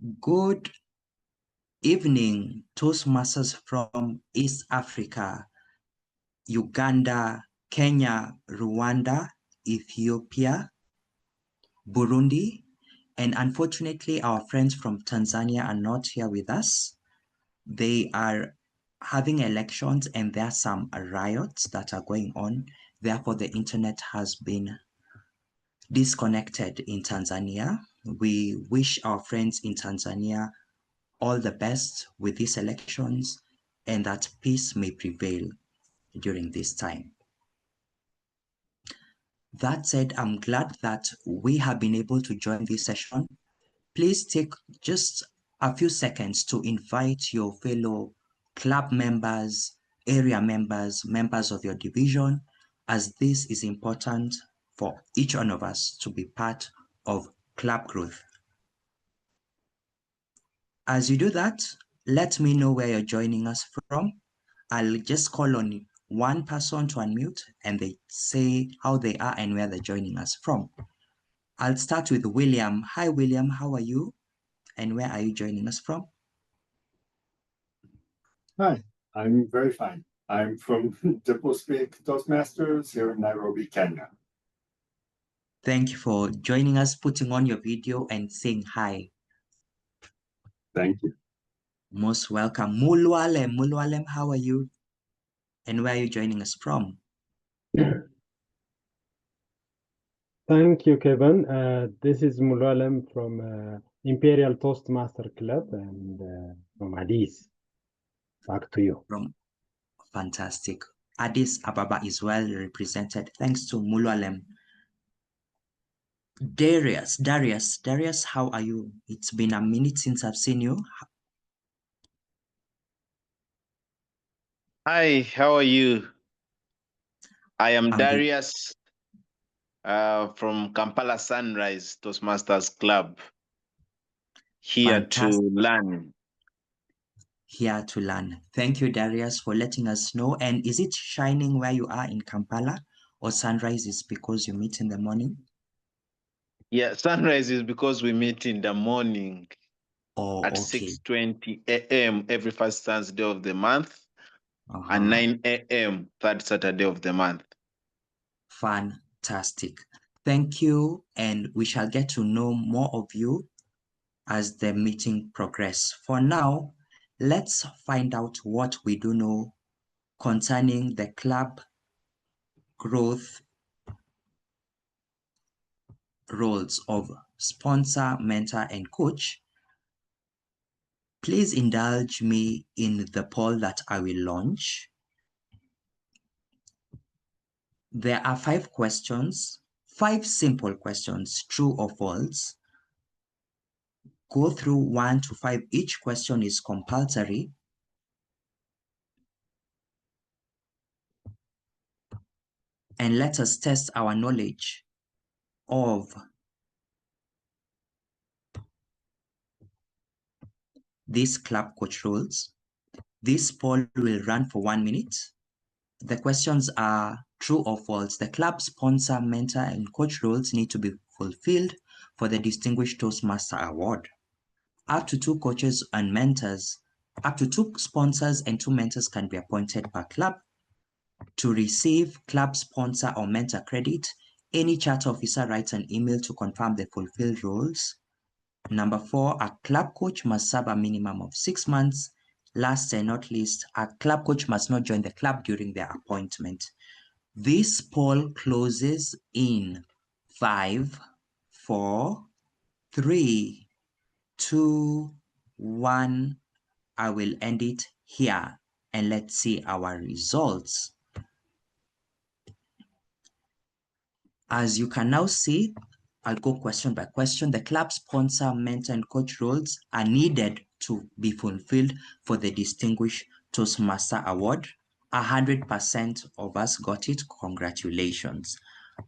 Good evening, Toastmasters from East Africa, Uganda, Kenya, Rwanda, Ethiopia, Burundi, and unfortunately, our friends from Tanzania are not here with us. They are having elections and there are some riots that are going on. Therefore, the internet has been disconnected in Tanzania. We wish our friends in Tanzania all the best with these elections and that peace may prevail during this time. That said, I'm glad that we have been able to join this session. Please take just a few seconds to invite your fellow club members, area members, members of your division, as this is important for each one of us to be part of club growth. As you do that, let me know where you're joining us from. I'll just call on one person to unmute and they say how they are and where they're joining us from. I'll start with William. Hi, William. How are you? And where are you joining us from? Hi, I'm very fine. I'm from Speak Toastmasters here in Nairobi, Kenya. Thank you for joining us, putting on your video and saying hi. Thank you. Most welcome. Mulwalem. Mulwalem, how are you? And where are you joining us from? Thank you, Kevin. This is Mulwalem from Imperial Toastmaster Club and from Addis. Back to you. Fantastic. Addis Ababa is well represented. Thanks to Mulwalem. Darius, how are you? It's been a minute since I've seen you. Hi, how are you? I am Darius from Kampala Sunrise Toastmasters Club. Here to learn. Here to learn. Thank you, Darius, for letting us know. And is it shining where you are in Kampala, or sunrise is because you meet in the morning? Yeah, sunrise is because we meet in the morning at 6:20 a.m. every first Thursday of the month and 9 a.m. third Saturday of the month. Fantastic. Thank you. And we shall get to know more of you as the meeting progresses. For now, let's find out what we do know concerning the club growth roles of sponsor, mentor, and coach. Please indulge me in the poll that I will launch. There are 5 questions, 5 simple questions, true or false. Go through 1 to 5. Each question is compulsory. And let us test our knowledge of these club coach roles. This poll will run for 1 minute. The questions are true or false. The club sponsor, mentor, and coach roles need to be fulfilled for the Distinguished Toastmaster Award. Up to 2 coaches and mentors, up to 2 sponsors and 2 mentors can be appointed per club. To receive club sponsor or mentor credit, any charter officer writes an email to confirm the fulfilled roles. Number 4, a club coach must serve a minimum of 6 months. Last and not least, a club coach must not join the club during their appointment. This poll closes in 5, 4, 3, 2, 1. I will end it here and let's see our results. As you can now see, I'll go question by question. The club sponsor, mentor, and coach roles are needed to be fulfilled for the Distinguished Toastmaster Award. 100% of us got it. Congratulations.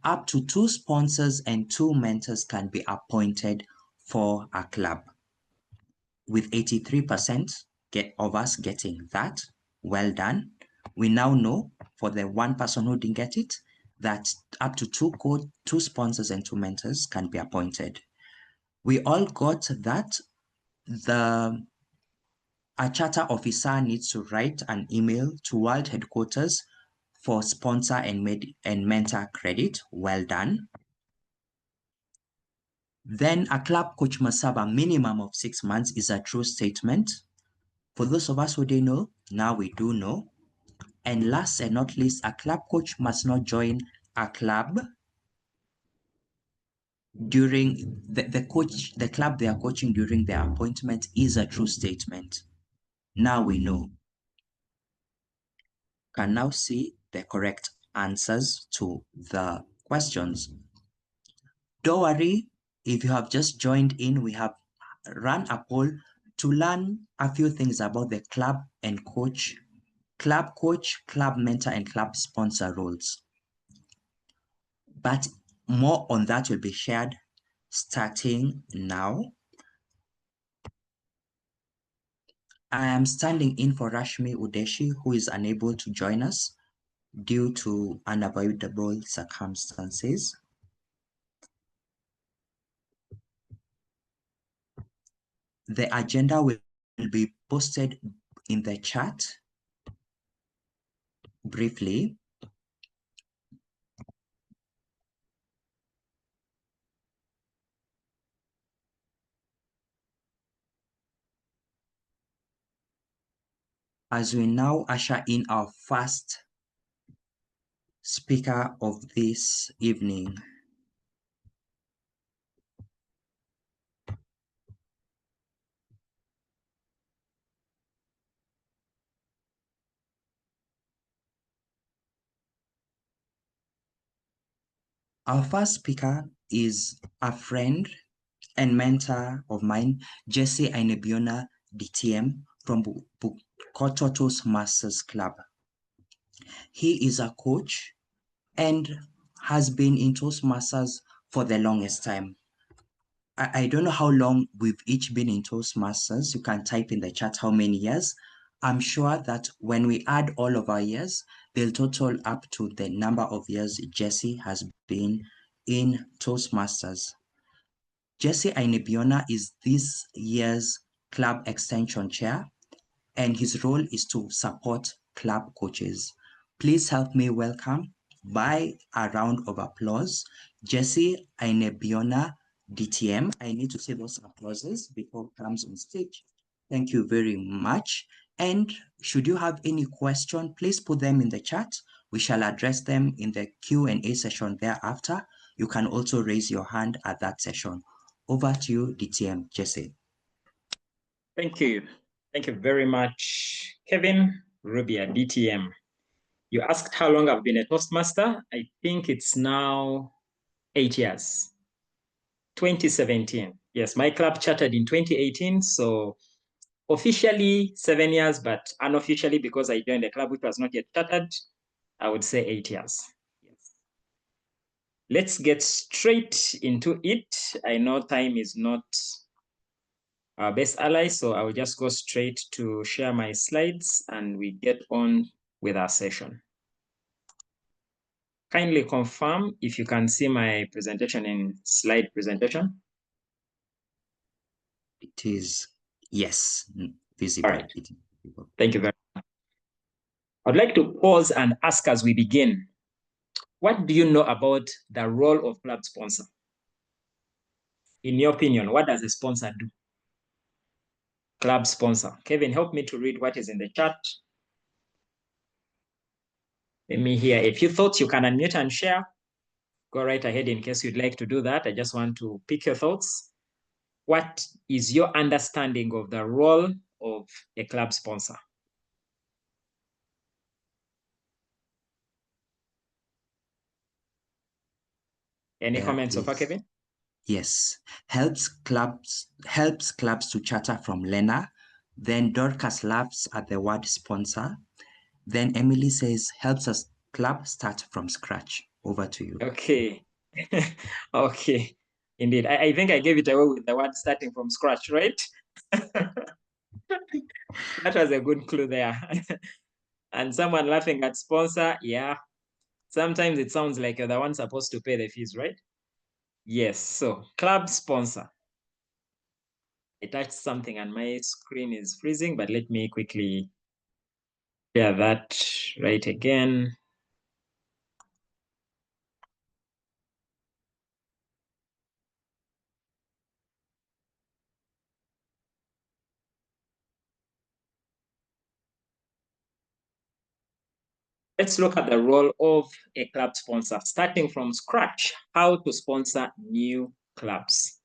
Up to 2 sponsors and 2 mentors can be appointed for a club. With 83% of us getting that, well done. We now know for the 1 person who didn't get it, that up to 2 sponsors and 2 mentors can be appointed. We all got that a charter officer needs to write an email to World Headquarters for sponsor and mentor credit. Well done. Then a club coach must serve a minimum of 6 months is a true statement. For those of us who didn't know, now we do know. And last and not least, a club coach must not join a club during the club they are coaching during their appointment is a true statement. Now we know. Can now see the correct answers to the questions. Don't worry, if you have just joined in, we have run a poll to learn a few things about the club and coach, club coach, club mentor, and club sponsor roles. But more on that will be shared starting now. I am standing in for Rashmi Udeshi, who is unable to join us due to unavoidable circumstances. The agenda will be posted in the chat briefly. As we now usher in our first speaker of this evening. Our first speaker is a friend and mentor of mine, Jesse Ainebiona DTM from Bukoto Toastmasters Club. He is a coach and has been in Toastmasters for the longest time. I don't know how long we've each been in Toastmasters. You can type in the chat how many years. I'm sure that when we add all of our years, they'll total up to the number of years Jesse has been in Toastmasters. Jesse Ainebiona is this year's club extension chair, and his role is to support club coaches. Please help me welcome, by a round of applause, Jesse Ainebiona DTM. I need to say those applauses before he comes on stage. Thank you very much. And should you have any question, please put them in the chat. We shall address them in the Q&A session thereafter. You can also raise your hand at that session. Over to you, DTM, Jesse. Thank you. Thank you very much, Kevin Rubia, DTM. You asked how long I've been a Toastmaster. I think it's now 8 years. 2017. Yes, my club chartered in 2018. So officially 7 years, but unofficially, because I joined the club which was not yet chartered, I would say 8 years. Yes. Let's get straight into it. I know time is not our best ally, so I will just go straight to share my slides and we get on with our session. Kindly confirm if you can see my presentation in slide presentation. It is, yes, visible. All right. Thank you very much. I'd like to pause and ask as we begin, what do you know about the role of club sponsor? In your opinion, what does a sponsor do? Club sponsor. Kevin, help me to read what is in the chat. Let me hear a few thoughts. You can unmute and share. Go right ahead in case you'd like to do that. I just want to pick your thoughts. What is your understanding of the role of a club sponsor? Any comments so far, Kevin? Yes, helps clubs to charter from Lena. Then Dorcas laughs at the word sponsor. Then Emily says helps us club start from scratch. Over to you. Okay. Okay. Indeed. I think I gave it away with the word starting from scratch, right? That was a good clue there. And someone laughing at sponsor, yeah. Sometimes it sounds like you're the one supposed to pay the fees, right? Yes, so club sponsor. I touched something and my screen is freezing, but let me quickly share that right again. Let's look at the role of a club sponsor, starting from scratch, how to sponsor new clubs.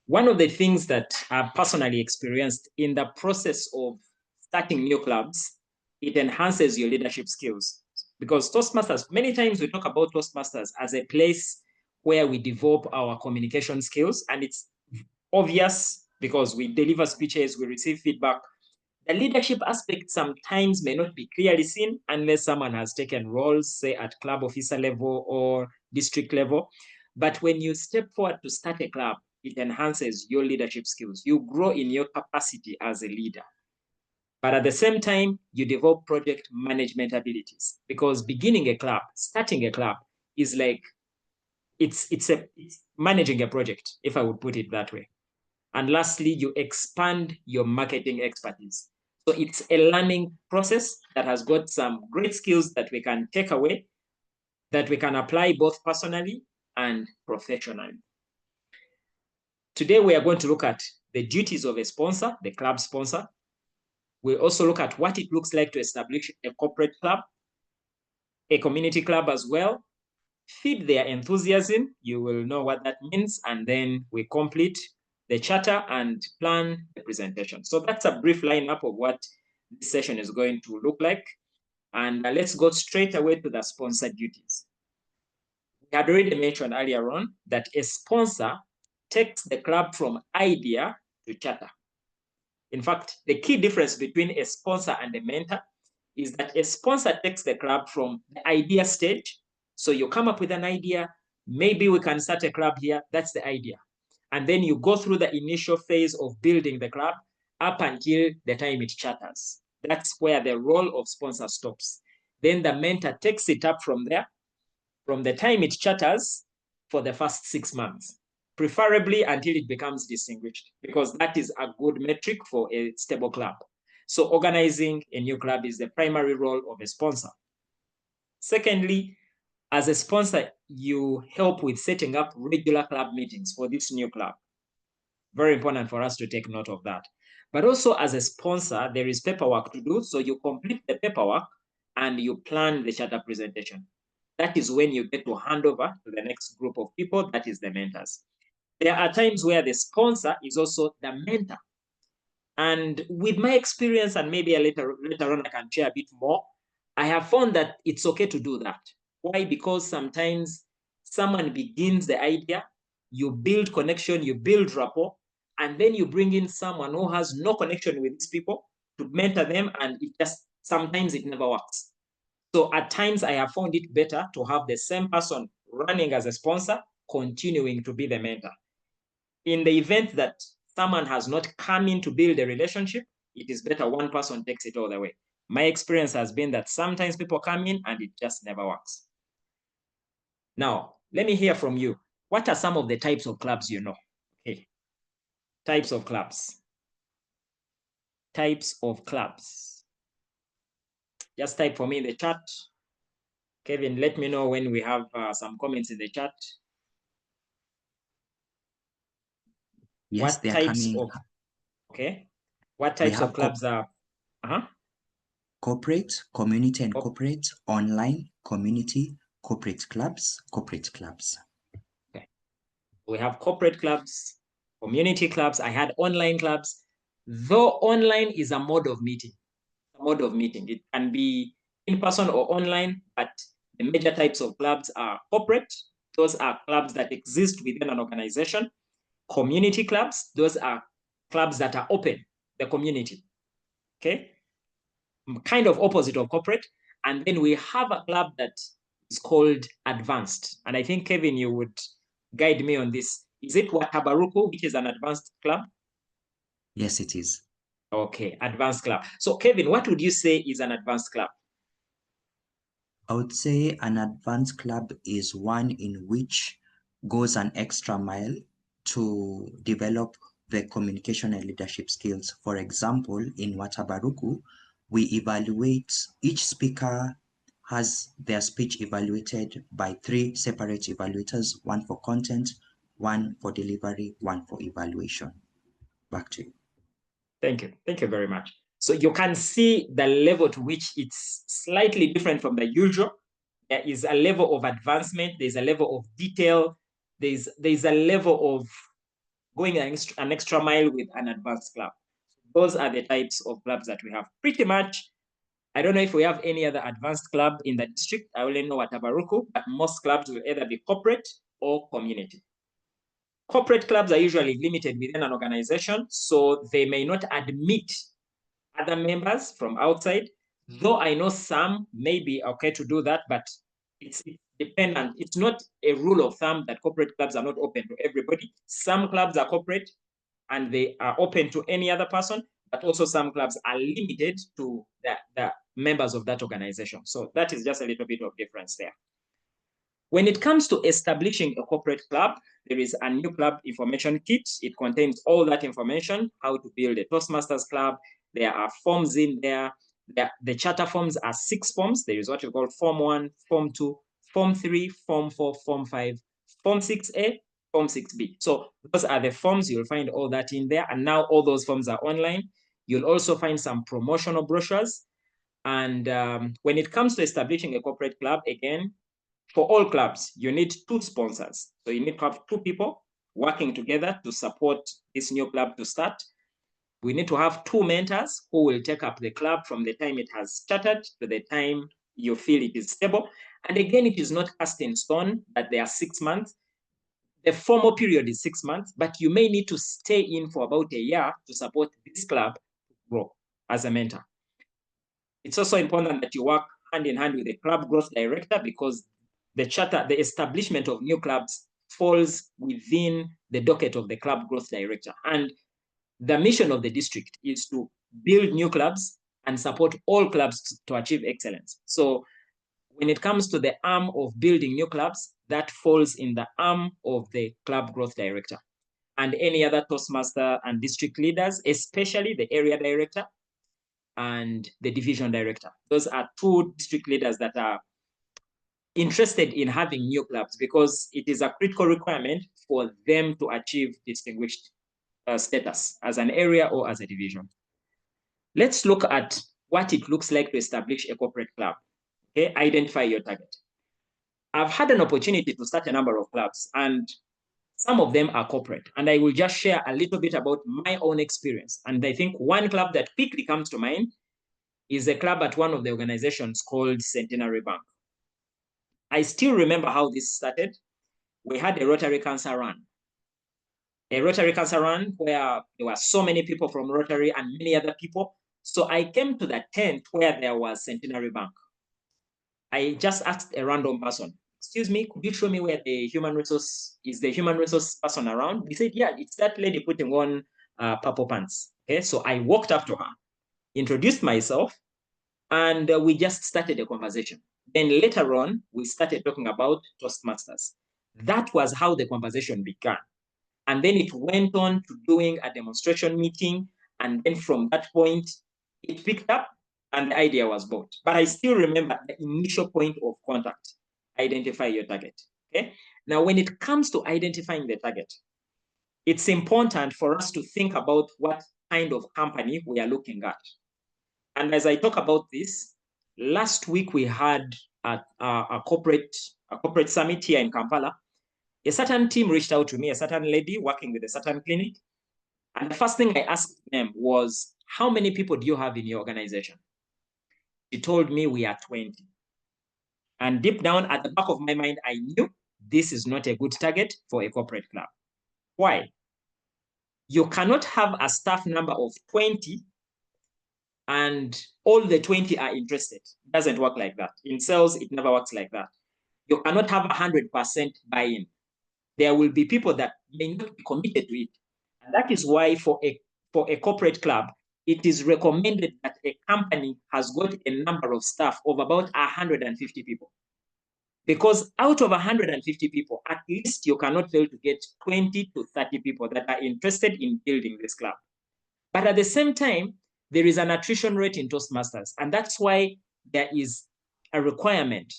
One of the things that I've personally experienced in the process of starting new clubs, it enhances your leadership skills. Because Toastmasters, many times we talk about Toastmasters as a place where we develop our communication skills, and it's obvious because we deliver speeches, we receive feedback. The leadership aspect sometimes may not be clearly seen unless someone has taken roles, say at club officer level or district level. But when you step forward to start a club, it enhances your leadership skills. You grow in your capacity as a leader. But at the same time, you develop project management abilities, because beginning a club, starting a club is like, it's managing a project, if I would put it that way. And lastly, you expand your marketing expertise. So it's a learning process that has got some great skills that we can take away, that we can apply both personally and professionally. Today, we are going to look at the duties of a sponsor, the club sponsor. We'll also look at what it looks like to establish a corporate club, a community club as well. Feed their enthusiasm, you will know what that means, and then we complete the charter and plan the presentation. So that's a brief lineup of what this session is going to look like. And let's go straight away to the sponsor duties. We had already mentioned earlier on that a sponsor takes the club from idea to charter. In fact, the key difference between a sponsor and a mentor is that a sponsor takes the club from the idea stage. So you come up with an idea, maybe we can start a club here, that's the idea. And then you go through the initial phase of building the club up until the time it charters. That's where the role of sponsor stops. Then the mentor takes it up from there, from the time it charters for the first 6 months, preferably until it becomes distinguished, because that is a good metric for a stable club. So organizing a new club is the primary role of a sponsor. Secondly, as a sponsor, you help with setting up regular club meetings for this new club. Very important for us to take note of that. But also as a sponsor, there is paperwork to do. So you complete the paperwork and you plan the charter presentation. That is when you get to hand over to the next group of people, that is the mentors. There are times where the sponsor is also the mentor. And with my experience, and maybe later on I can share a bit more, I have found that it's okay to do that. Why? Because sometimes someone begins the idea, you build connection, you build rapport, and then you bring in someone who has no connection with these people to mentor them, and sometimes it never works. So at times I have found it better to have the same person running as a sponsor, continuing to be the mentor. In the event that someone has not come in to build a relationship, it is better one person takes it all the way. My experience has been that sometimes people come in and it just never works. Now, let me hear from you. What are some of the types of clubs you know? Okay. Types of clubs. Types of clubs. Just type for me in the chat. Kevin, let me know when we have some comments in the chat. Yes, What they're types coming. of, okay. What types of clubs are? Corporate, community and corporate, online, community, corporate clubs. Okay. We have corporate clubs, community clubs. I had online clubs. Though online is a mode of meeting. It can be in person or online, but the major types of clubs are corporate. Those are clubs that exist within an organization. Community clubs, those are clubs that are open, the community. Okay. Kind of opposite of corporate. And then we have a club that is called advanced. And I think, Kevin, you would guide me on this. Is it Watabaruku, which is an advanced club? Yes, it is. Okay, advanced club. So, Kevin, what would you say is an advanced club? I would say an advanced club is one in which goes an extra mile to develop the communication and leadership skills. For example, in Watabaruku, we evaluate, each speaker has their speech evaluated by 3 separate evaluators, 1 for content, 1 for delivery, 1 for evaluation. Back to you. Thank you. Thank you very much. So you can see the level to which it's slightly different from the usual. There is a level of advancement. There's a level of detail. There's a level of going an extra mile with an advanced club. Those are the types of clubs that we have. Pretty much, I don't know if we have any other advanced club in the district. I only know Watabaruku, but most clubs will either be corporate or community. Corporate clubs are usually limited within an organization, so they may not admit other members from outside, though I know some may be okay to do that, but it's dependent. It's not a rule of thumb that corporate clubs are not open to everybody. Some clubs are corporate and they are open to any other person, but also some clubs are limited to the members of that organization. So that is just a little bit of difference there. When it comes to establishing a corporate club, there is a new club information kit. It contains all that information, how to build a Toastmasters club. There are forms in there. The charter forms are 6 forms. There is what we call Form 1, Form 2, Form 3, Form 4, Form 5, Form 6A, Form 6B. So those are the forms. You'll find all that in there. And now all those forms are online. You'll also find some promotional brochures. And when it comes to establishing a corporate club, again, for all clubs, you need 2 sponsors. So you need to have 2 people working together to support this new club to start. We need to have 2 mentors who will take up the club from the time it has started to the time you feel it is stable. And again, it is not cast in stone that they are 6 months. The formal period is 6 months, but you may need to stay in for about a year to support this club to grow as a mentor. It's also important that you work hand in hand with the club growth director, because the charter, the establishment of new clubs falls within the docket of the club growth director. And the mission of the district is to build new clubs and support all clubs to achieve excellence. So when it comes to the arm of building new clubs, that falls in the arm of the club growth director. And any other Toastmaster and district leaders, especially the area director and the division director. Those are 2 district leaders that are interested in having new clubs, because it is a critical requirement for them to achieve distinguished status as an area or as a division. Let's look at what it looks like to establish a corporate club. Okay, identify your target. I've had an opportunity to start a number of clubs, and some of them are corporate. And I will just share a little bit about my own experience. And I think one club that quickly comes to mind is a club at one of the organizations called Centenary Bank. I still remember how this started. We had a Rotary Cancer Run. A Rotary Cancer Run where there were so many people from Rotary and many other people. So I came to the tent where there was Centenary Bank. I just asked a random person, excuse me, could you show me where the human resource person around? He said, yeah, it's that lady putting on purple pants. Okay, so I walked up to her, introduced myself, and we just started a conversation. Then later on, we started talking about Toastmasters. That was how the conversation began. And then it went on to doing a demonstration meeting. And then from that point, it picked up and the idea was bought. But I still remember the initial point of contact: identify your target. Okay. Now, when it comes to identifying the target, it's important for us to think about what kind of company we are looking at. And as I talk about this, last week we had a corporate summit here in Kampala. A certain team reached out to me, a certain lady working with a certain clinic. And the first thing I asked them was, how many people do you have in your organization? She told me we are 20. And deep down at the back of my mind, I knew this is not a good target for a corporate club. Why? You cannot have a staff number of 20 and all the 20 are interested. It doesn't work like that. In sales, it never works like that. You cannot have 100% buy-in. There will be people that may not be committed to it. And that is why for a corporate club, it is recommended that a company has got a number of staff of about 150 people. Because out of 150 people, at least you cannot fail to get 20 to 30 people that are interested in building this club. But at the same time, there is an attrition rate in Toastmasters. And that's why there is a requirement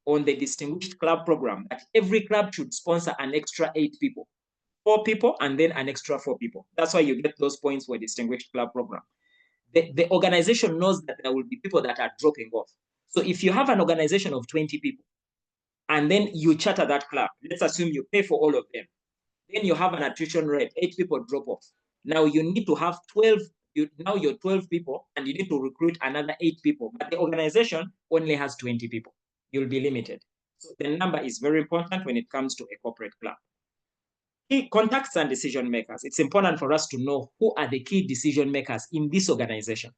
on the Distinguished Club program that every club should sponsor an extra 8 people, 4 people, and then an extra 4 people. That's why you get those points for Distinguished Club program. The organization knows that there will be people that are dropping off. So if you have an organization of 20 people, and then you charter that club, let's assume you pay for all of them, then you have an attrition rate, 8 people drop off. Now you need to have 12, now you're 12 people, and you need to recruit another 8 people, but the organization only has 20 people. You'll be limited. So the number is very important when it comes to a corporate club. Key contacts and decision makers. It's important for us to know who are the key decision makers in this organization.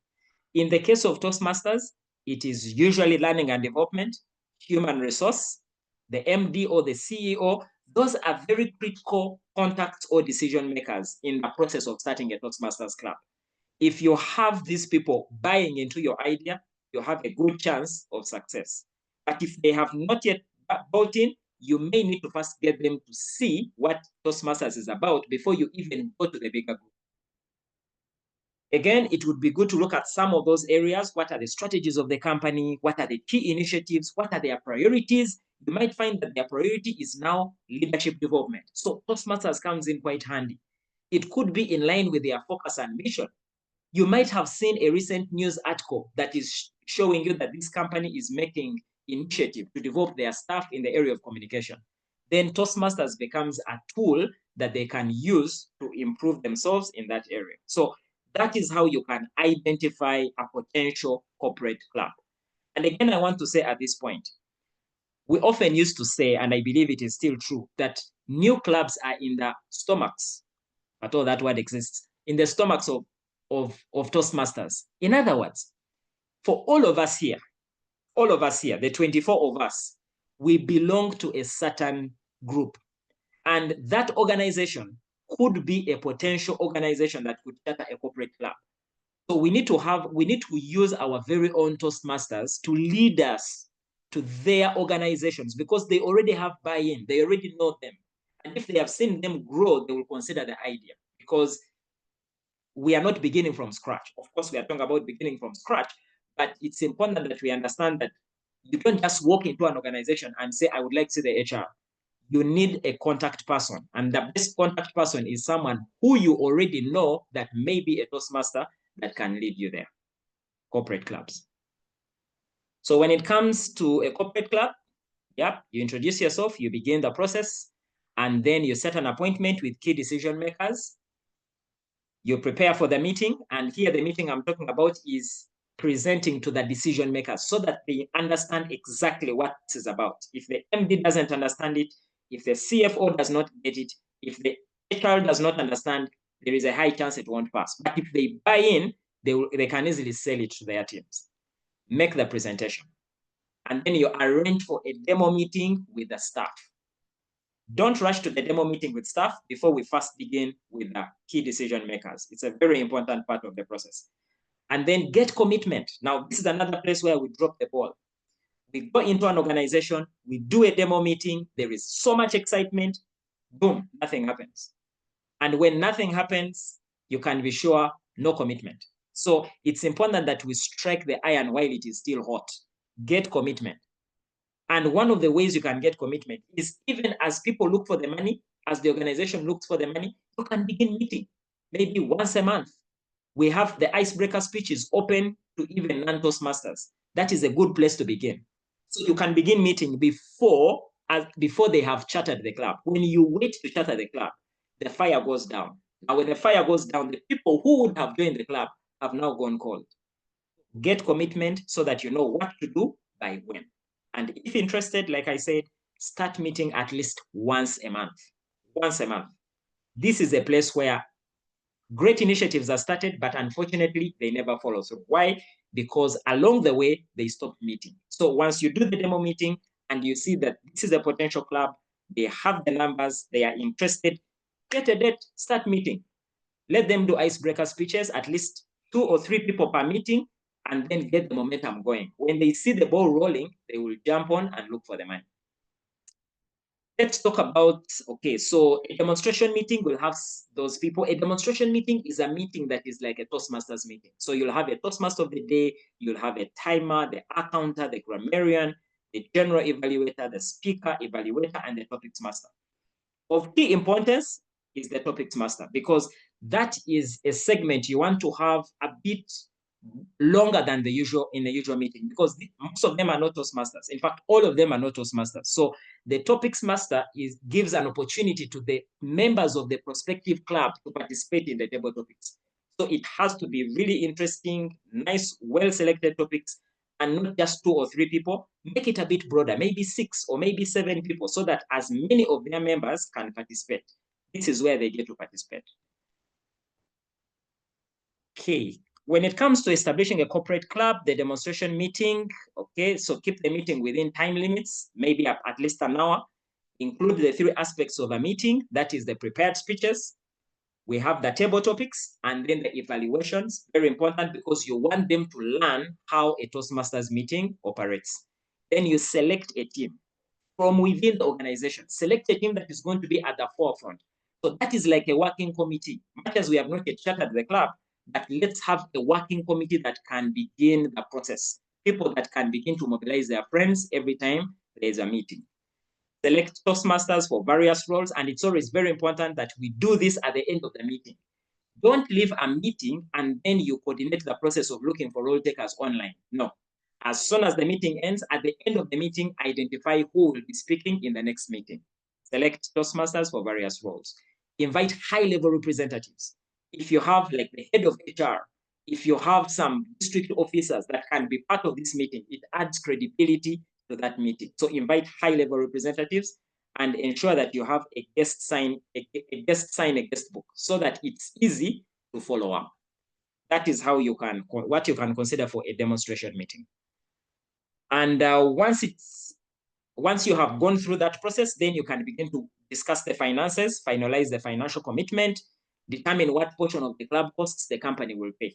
In the case of Toastmasters, it is usually learning and development, human resource, the MD or the CEO. Those are very critical contacts or decision makers in the process of starting a Toastmasters club. If you have these people buying into your idea, you have a good chance of success. But if they have not yet bought in, you may need to first get them to see what Toastmasters is about before you even go to the bigger group. Again, it would be good to look at some of those areas. What are the strategies of the company? What are the key initiatives? What are their priorities? You might find that their priority is now leadership development. So Toastmasters comes in quite handy. It could be in line with their focus and mission. You might have seen a recent news article that is showing you that this company is making initiative to develop their staff in the area of communication. Then Toastmasters becomes a tool that they can use to improve themselves in that area. So that is how you can identify a potential corporate club. And again, I want to say at this point, we often used to say, and I believe it is still true, that new clubs are in the stomachs, at all that word exists, in the stomachs of Toastmasters. In other words, for all of us here, the 24 of us, we belong to a certain group. And that organization could be a potential organization that could charter a corporate club. So we need to use our very own Toastmasters to lead us to their organizations because they already have buy-in, they already know them. And if they have seen them grow, they will consider the idea because we are not beginning from scratch. Of course, we are talking about beginning from scratch, but it's important that we understand that you don't just walk into an organization and say, I would like to see the HR. You need a contact person. And the best contact person is someone who you already know that may be a Toastmaster that can lead you there. Corporate clubs. So when it comes to a corporate club, you introduce yourself, you begin the process, and then you set an appointment with key decision makers. You prepare for the meeting, and here the meeting I'm talking about is presenting to the decision makers so that they understand exactly what this is about. If the MD doesn't understand it, if the CFO does not get it, if the HR does not understand, there is a high chance it won't pass. But if they buy in, they can easily sell it to their teams. Make the presentation. And then you arrange for a demo meeting with the staff. Don't rush to the demo meeting with staff before we first begin with the key decision makers. It's a very important part of the process. And then get commitment. Now, this is another place where we drop the ball. We go into an organization, we do a demo meeting, there is so much excitement, boom, nothing happens. And when nothing happens, you can be sure no commitment. So it's important that we strike the iron while it is still hot. Get commitment. And one of the ways you can get commitment is even as people look for the money, as the organization looks for the money, you can begin meeting, maybe once a month. We have the icebreaker speeches open to even non-Toastmasters. That is a good place to begin. So you can begin meeting before they have chartered the club. When you wait to charter the club, the fire goes down. Now, when the fire goes down, the people who would have joined the club have now gone cold. Get commitment so that you know what to do by when. And if interested, like I said, start meeting at least once a month. Once a month. This is a place where great initiatives are started, but unfortunately, they never follow through. Why? Because along the way, they stop meeting. So once you do the demo meeting and you see that this is a potential club, they have the numbers, they are interested, get a date, start meeting. Let them do icebreaker speeches, at least 2 or 3 people per meeting, and then get the momentum going. When they see the ball rolling, they will jump on and look for the money. let's talk about, okay, so a demonstration meeting will have those people. A demonstration meeting is a meeting that is like a Toastmasters meeting. So you'll have a Toastmaster of the day, you'll have a timer, the accountant, the grammarian, the general evaluator, the speaker, evaluator, and the topics master. Of key importance is the topics master, because that is a segment you want to have a bit longer than the usual meeting, because most of them are not Toastmasters. In fact, all of them are not Toastmasters. So the topics master gives an opportunity to the members of the prospective club to participate in the table topics. So it has to be really interesting, nice, well-selected topics, and not just 2 or 3 people. Make it a bit broader, maybe 6 or maybe 7 people, so that as many of their members can participate. This is where they get to participate. Okay, when it comes to establishing a corporate club, the demonstration meeting, okay, so keep the meeting within time limits, maybe at least an hour. Include the 3 aspects of a meeting, that is the prepared speeches. We have the table topics, and then the evaluations, very important because you want them to learn how a Toastmasters meeting operates. Then you select a team from within the organization. Select a team that is going to be at the forefront. So that is like a working committee. Much as we have not yet chartered the club, but let's have a working committee that can begin the process. People that can begin to mobilize their friends every time there is a meeting. Select Toastmasters for various roles, and it's always very important that we do this at the end of the meeting. Don't leave a meeting and then you coordinate the process of looking for role takers online. No. As soon as the meeting ends, at the end of the meeting, identify who will be speaking in the next meeting. Select Toastmasters for various roles. Invite high-level representatives. If you have like the head of HR, if you have some district officers that can be part of this meeting, it adds credibility to that meeting. So invite high-level representatives and ensure that you have a guest sign a guest book so that it's easy to follow up. That is how you can, what you can consider for a demonstration meeting. And once you have gone through that process, then you can begin to discuss the finances, finalize the financial commitment, determine what portion of the club costs the company will pay.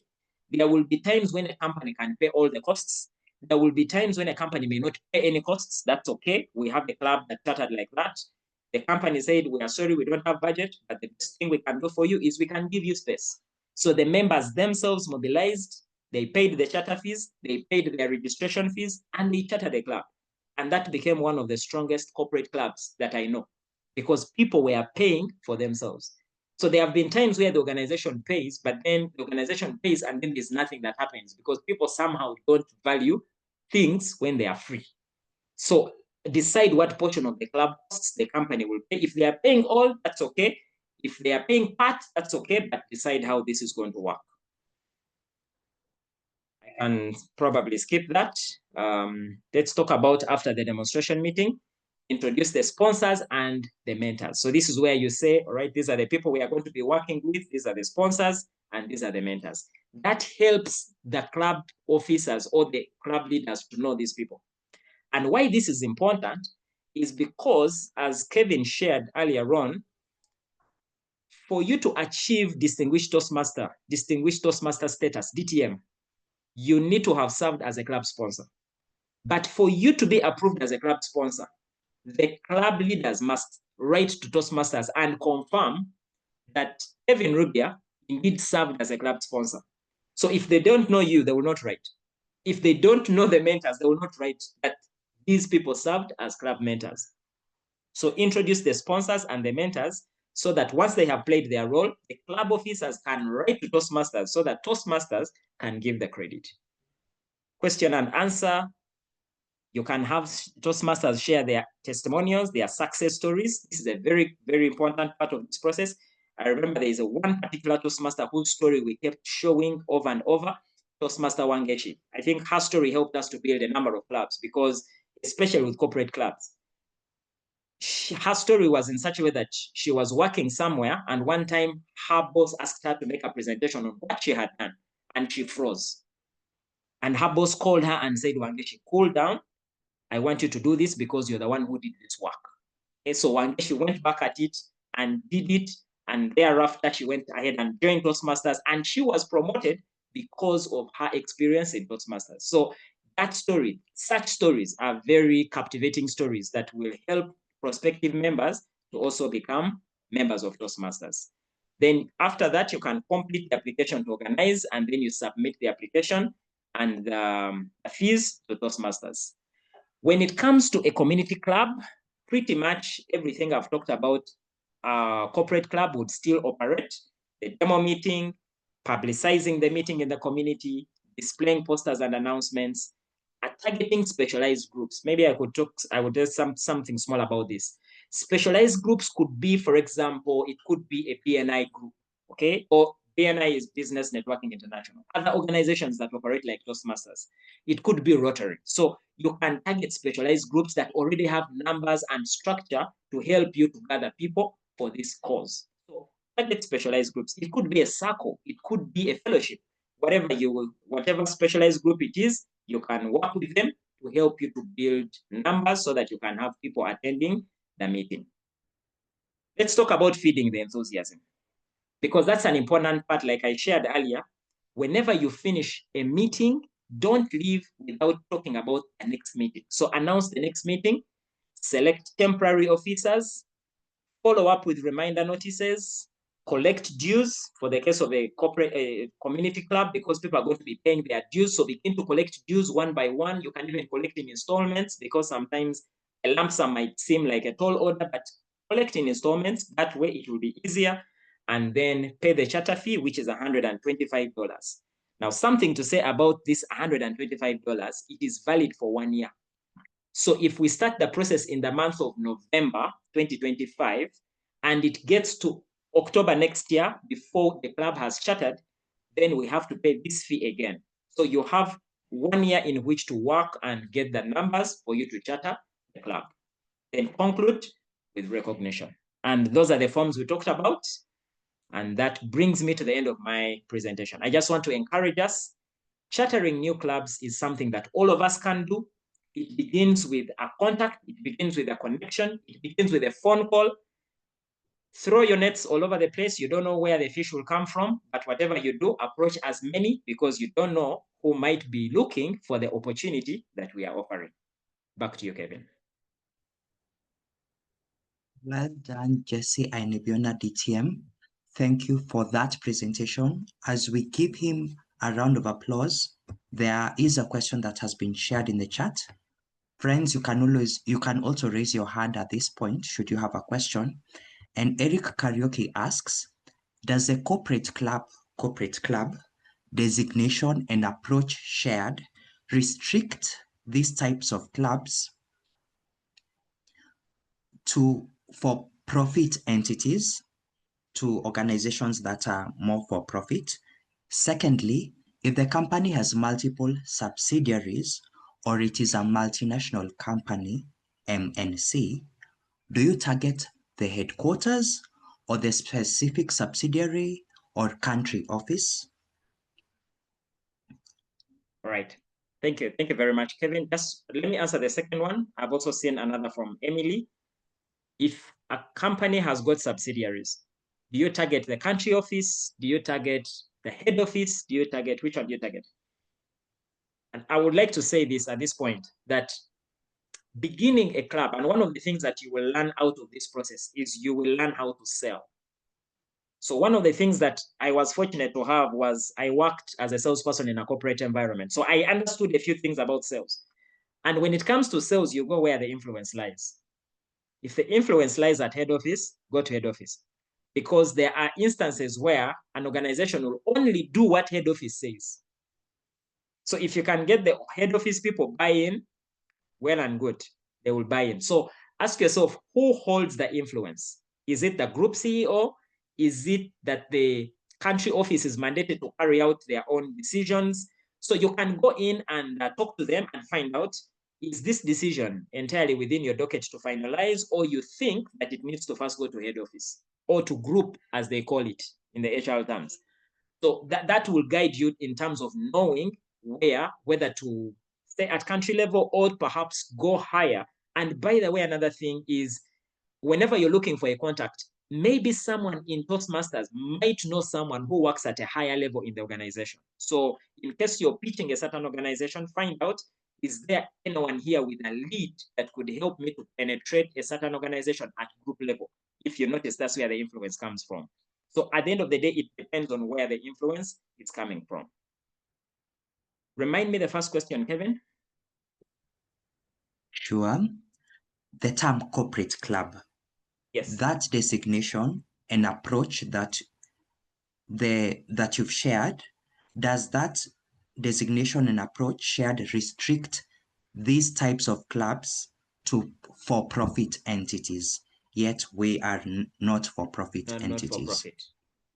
There will be times when a company can pay all the costs. There will be times when a company may not pay any costs. That's okay. We have a club that chartered like that. The company said, we are sorry, we don't have budget, but the best thing we can do for you is we can give you space. So the members themselves mobilized, they paid the charter fees, they paid their registration fees, and they chartered a club. And that became one of the strongest corporate clubs that I know, because people were paying for themselves. So there have been times where the organization pays, but then the organization pays and then there's nothing that happens because people somehow don't value things when they are free. So decide what portion of the club costs the company will pay. If they are paying all, that's okay. If they are paying part, that's okay, but decide how this is going to work. I can probably skip that. Let's talk about after the demonstration meeting. Introduce the sponsors and the mentors. So this is where you say, all right, these are the people we are going to be working with. These are the sponsors and these are the mentors. That helps the club officers or the club leaders to know these people. And why this is important is because, as Kevin shared earlier on, for you to achieve Distinguished Toastmaster status, DTM, you need to have served as a club sponsor. But for you to be approved as a club sponsor, the club leaders must write to Toastmasters and confirm that Kevin Rubia indeed served as a club sponsor. So if they don't know you, they will not write. If they don't know the mentors, they will not write that these people served as club mentors. So introduce the sponsors and the mentors so that once they have played their role, the club officers can write to Toastmasters so that Toastmasters can give the credit. Question and answer. You can have Toastmasters share their testimonials, their success stories. This is a very, very important part of this process. I remember there is one particular Toastmaster whose story we kept showing over and over, Toastmaster Wangechi. I think her story helped us to build a number of clubs because, especially with corporate clubs, her story was in such a way that she was working somewhere and one time her boss asked her to make a presentation on what she had done and she froze. And her boss called her and said, Wangechi, cool down. I want you to do this because you're the one who did this work. And so Wangechi went back at it and did it. And thereafter, she went ahead and joined Toastmasters and she was promoted because of her experience in Toastmasters. So that story, such stories are very captivating stories that will help prospective members to also become members of Toastmasters. Then after that, you can complete the application to organize, and then you submit the application and the fees to Toastmasters. When it comes to a community club, pretty much everything I've talked about, corporate club would still operate. The demo meeting, publicizing the meeting in the community, displaying posters and announcements, targeting specialized groups. Maybe I would tell something small about this. Specialized groups could be, for example, it could be a BNI group, okay? Or BNI is Business Networking International. Other organizations that operate like Toastmasters. It could be Rotary. So you can target specialized groups that already have numbers and structure to help you to gather people for this cause. So target specialized groups. It could be a circle. It could be a fellowship. Whatever specialized group it is, you can work with them to help you to build numbers so that you can have people attending the meeting. Let's talk about feeding the enthusiasm, because that's an important part. Like I shared earlier, whenever you finish a meeting, don't leave without talking about the next meeting. So announce the next meeting, select temporary officers, follow up with reminder notices, collect dues for the case of a corporate community club, because people are going to be paying their dues. So begin to collect dues one by one. You can even collect in installments, because sometimes a lump sum might seem like a tall order, but collect in installments. That way it will be easier. And then pay the charter fee, which is $125. Now, something to say about this $125, it is valid for 1 year. So if we start the process in the month of November 2025, and it gets to October next year before the club has chartered, then we have to pay this fee again. So you have 1 year in which to work and get the numbers for you to charter the club. Then conclude with recognition. And those are the forms we talked about. And that brings me to the end of my presentation. I just want to encourage us. Chartering new clubs is something that all of us can do. It begins with a contact. It begins with a connection. It begins with a phone call. Throw your nets all over the place. You don't know where the fish will come from, but whatever you do, approach as many, because you don't know who might be looking for the opportunity that we are offering. Back to you, Kevin. Well done, Jesse Ainebiona DTM. Thank you for that presentation. As we give him a round of applause, there is a question that has been shared in the chat. Friends, you can also raise your hand at this point should you have a question. And Eric Karaoke asks, does the corporate club designation and approach shared restrict these types of clubs to for-profit entities, to organizations that are more for profit? Secondly, if the company has multiple subsidiaries or it is a multinational company, MNC, do you target the headquarters or the specific subsidiary or country office? All right. Thank you. Thank you very much, Kevin. Just let me answer the second one. I've also seen another from Emily. If a company has got subsidiaries, do you target the country office? Do you target the head office? Do you target, which one do you target? And I would like to say this at this point, that beginning a club, and one of the things that you will learn out of this process is you will learn how to sell. So one of the things that I was fortunate to have was I worked as a salesperson in a corporate environment. So I understood a few things about sales. And when it comes to sales, you go where the influence lies. If the influence lies at head office, go to head office. Because there are instances where an organization will only do what head office says. So if you can get the head office people buy in, well and good, they will buy in. So ask yourself, who holds the influence? Is it the group CEO? Is it that the country office is mandated to carry out their own decisions? So you can go in and talk to them and find out, is this decision entirely within your docket to finalize, or you think that it needs to first go to head office or to group, as they call it in the HR terms? So that will guide you in terms of knowing whether to stay at country level or perhaps go higher. And by the way, another thing is, whenever you're looking for a contact, maybe someone in Toastmasters might know someone who works at a higher level in the organization. So in case you're pitching a certain organization, find out is there anyone here with a lead that could help me to penetrate a certain organization at group level? If you notice, that's where the influence comes from. So at the end of the day, it depends on where the influence is coming from. Remind me the first question, Kevin. Sure. The term corporate club. Yes. That designation and approach that you've shared, does that designation and approach shared restrict these types of clubs to for-profit entities? Yet we are not for-profit entities. Not for profit.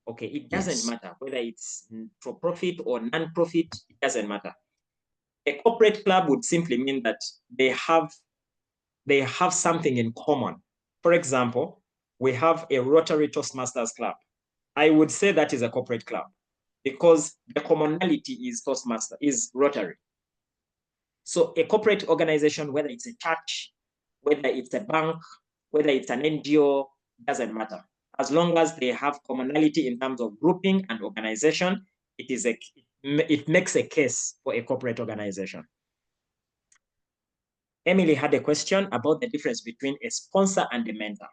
Okay, it doesn't matter whether it's for profit or non-profit, it doesn't matter. A corporate club would simply mean that they have something in common. For example, we have a Rotary Toastmasters club. I would say that is a corporate club because the commonality is Toastmaster, is Rotary. So a corporate organization, whether it's a church, whether it's a bank, whether it's an NGO, doesn't matter. As long as they have commonality in terms of grouping and organization, it makes a case for a corporate organization. Emily had a question about the difference between a sponsor and a mentor.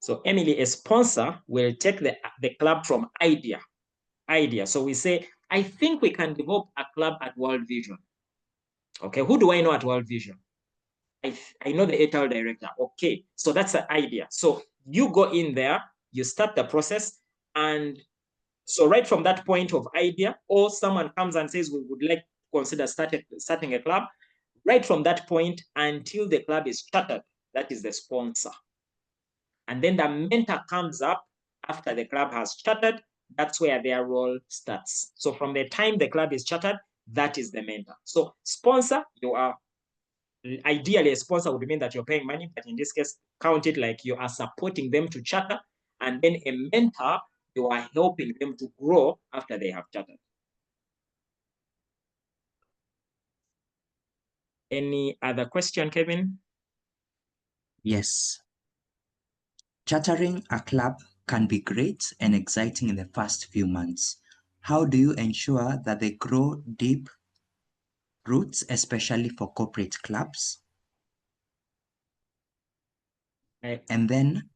So Emily, a sponsor will take the club from idea. So we say, I think we can develop a club at World Vision. Okay, who do I know at World Vision? I know the ATAL director. Okay, so that's the idea. So you go in there, you start the process, and so right from that point of idea, or someone comes and says, we would like to consider starting a club, right from that point until the club is chartered, that is the sponsor. And then the mentor comes up after the club has chartered, that's where their role starts. So from the time the club is chartered, that is the mentor. So sponsor, you are ideally a sponsor would mean that you're paying money, but in this case, count it like you are supporting them to charter. And then a mentor, you are helping them to grow after they have chartered. Any other question, Kevin? Yes. Chartering a club can be great and exciting in the first few months. How do you ensure that they grow deep roots, especially for corporate clubs? And then,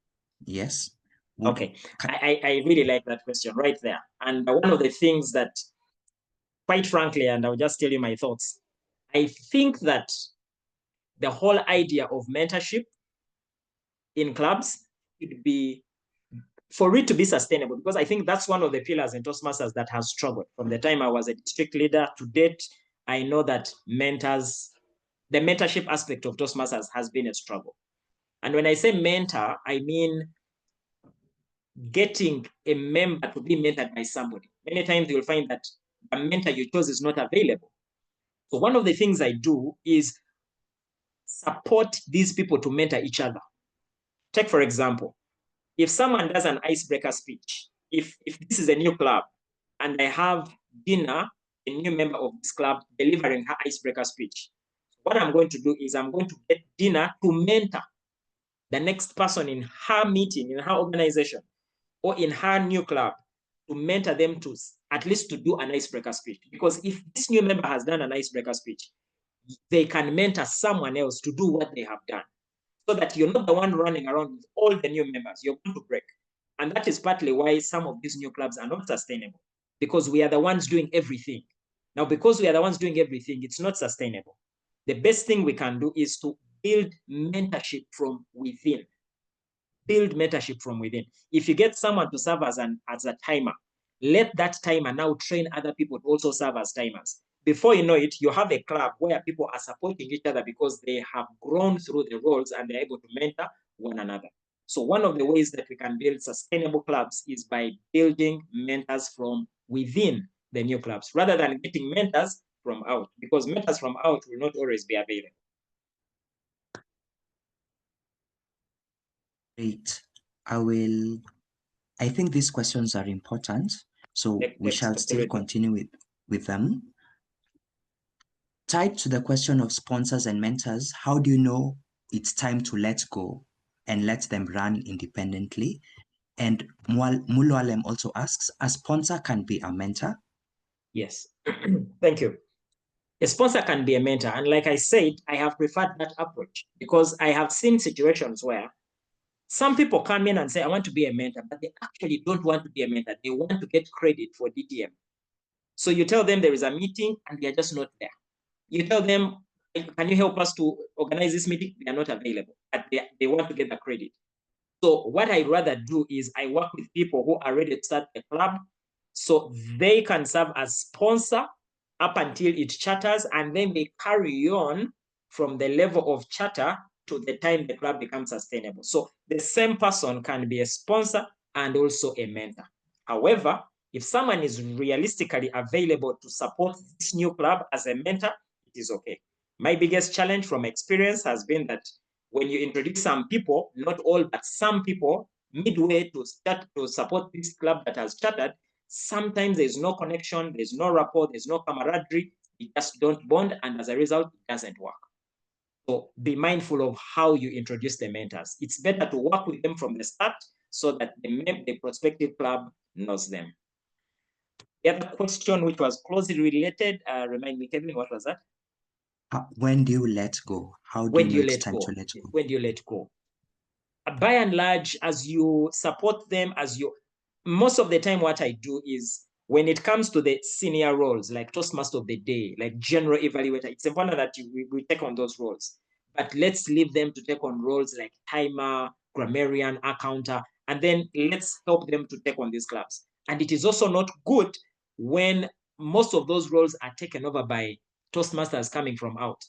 yes. Okay, I really like that question right there. And one of the things that, quite frankly, and I'll just tell you my thoughts, I think that the whole idea of mentorship in clubs should be, for it to be sustainable, because I think that's one of the pillars in Toastmasters that has struggled. From the time I was a district leader to date, I know that the mentorship aspect of Toastmasters has been a struggle. And when I say mentor, I mean getting a member to be mentored by somebody. Many times you'll find that the mentor you chose is not available. So one of the things I do is support these people to mentor each other. Take, for example, if someone does an icebreaker speech, if this is a new club and I have Dina, a new member of this club, delivering her icebreaker speech, what I'm going to do is I'm going to get Dina to mentor the next person in her meeting, in her organization, or in her new club, to mentor them to at least to do an icebreaker speech. Because if this new member has done an icebreaker speech, they can mentor someone else to do what they have done, so that you're not the one running around with all the new members. You're going to break. And that is partly why some of these new clubs are not sustainable, because we are the ones doing everything. Now, because we are the ones doing everything, it's not sustainable. The best thing we can do is to build mentorship from within. Build mentorship from within. If you get someone to serve as a timer, let that timer now train other people to also serve as timers. Before you know it, you have a club where people are supporting each other because they have grown through the roles and they're able to mentor one another. So one of the ways that we can build sustainable clubs is by building mentors from within the new clubs, rather than getting mentors from out, because mentors from out will not always be available. Great. I think these questions are important, so we shall still continue with them. Tied to the question of sponsors and mentors, how do you know it's time to let go and let them run independently? And Mulualem also asks, a sponsor can be a mentor? Yes, thank you. A sponsor can be a mentor. And like I said, I have preferred that approach because I have seen situations where some people come in and say, I want to be a mentor, but they actually don't want to be a mentor. They want to get credit for DTM. So you tell them there is a meeting and they're just not there. You tell them, can you help us to organize this meeting? They are not available, but they want to get the credit. So what I rather do is I work with people who are ready to start the club so they can serve as sponsor up until it charters, and then they carry on from the level of charter to the time the club becomes sustainable. So the same person can be a sponsor and also a mentor. However, if someone is realistically available to support this new club as a mentor, it is okay. My biggest challenge from experience has been that when you introduce some people, not all, but some people, midway to start to support this club that has started, sometimes there's no connection, there's no rapport, there's no camaraderie, it just don't bond, and as a result, it doesn't work. So be mindful of how you introduce the mentors. It's better to work with them from the start so that the prospective club knows them. The other question, which was closely related, remind me, Kevin, what was that? When do you let go? How do you know it's time to let go? When do you let go? By and large, as you support them, most of the time what I do is when it comes to the senior roles, like Toastmaster of the Day, like General Evaluator, it's important that we take on those roles. But let's leave them to take on roles like Timer, Grammarian, Accounter, and then let's help them to take on these clubs. And it is also not good when most of those roles are taken over by Toastmasters coming from out.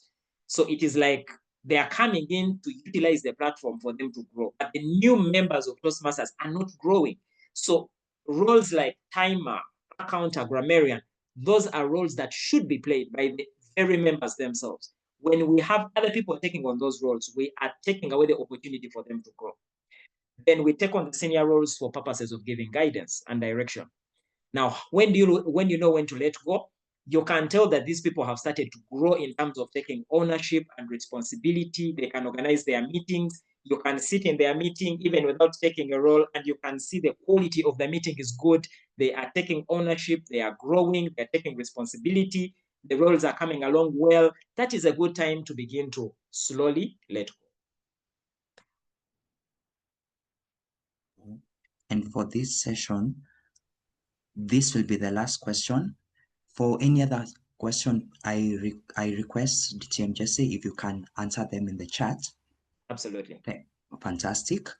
So it is like they are coming in to utilize the platform for them to grow. But the new members of Toastmasters are not growing. So roles like Timer, Accounter, Grammarian, those are roles that should be played by the very members themselves. When we have other people taking on those roles, we are taking away the opportunity for them to grow. Then we take on the senior roles for purposes of giving guidance and direction. Now, when you know when to let go, you can tell that these people have started to grow in terms of taking ownership and responsibility. They can organize their meetings. You can sit in their meeting even without taking a role, and you can see the quality of the meeting is good. They are taking ownership. They are growing. They're taking responsibility. The roles are coming along well. That is a good time to begin to slowly let go. And for this session, this will be the last question. For any other question, I request DTM Jesse if you can answer them in the chat. Absolutely. Okay. Fantastic.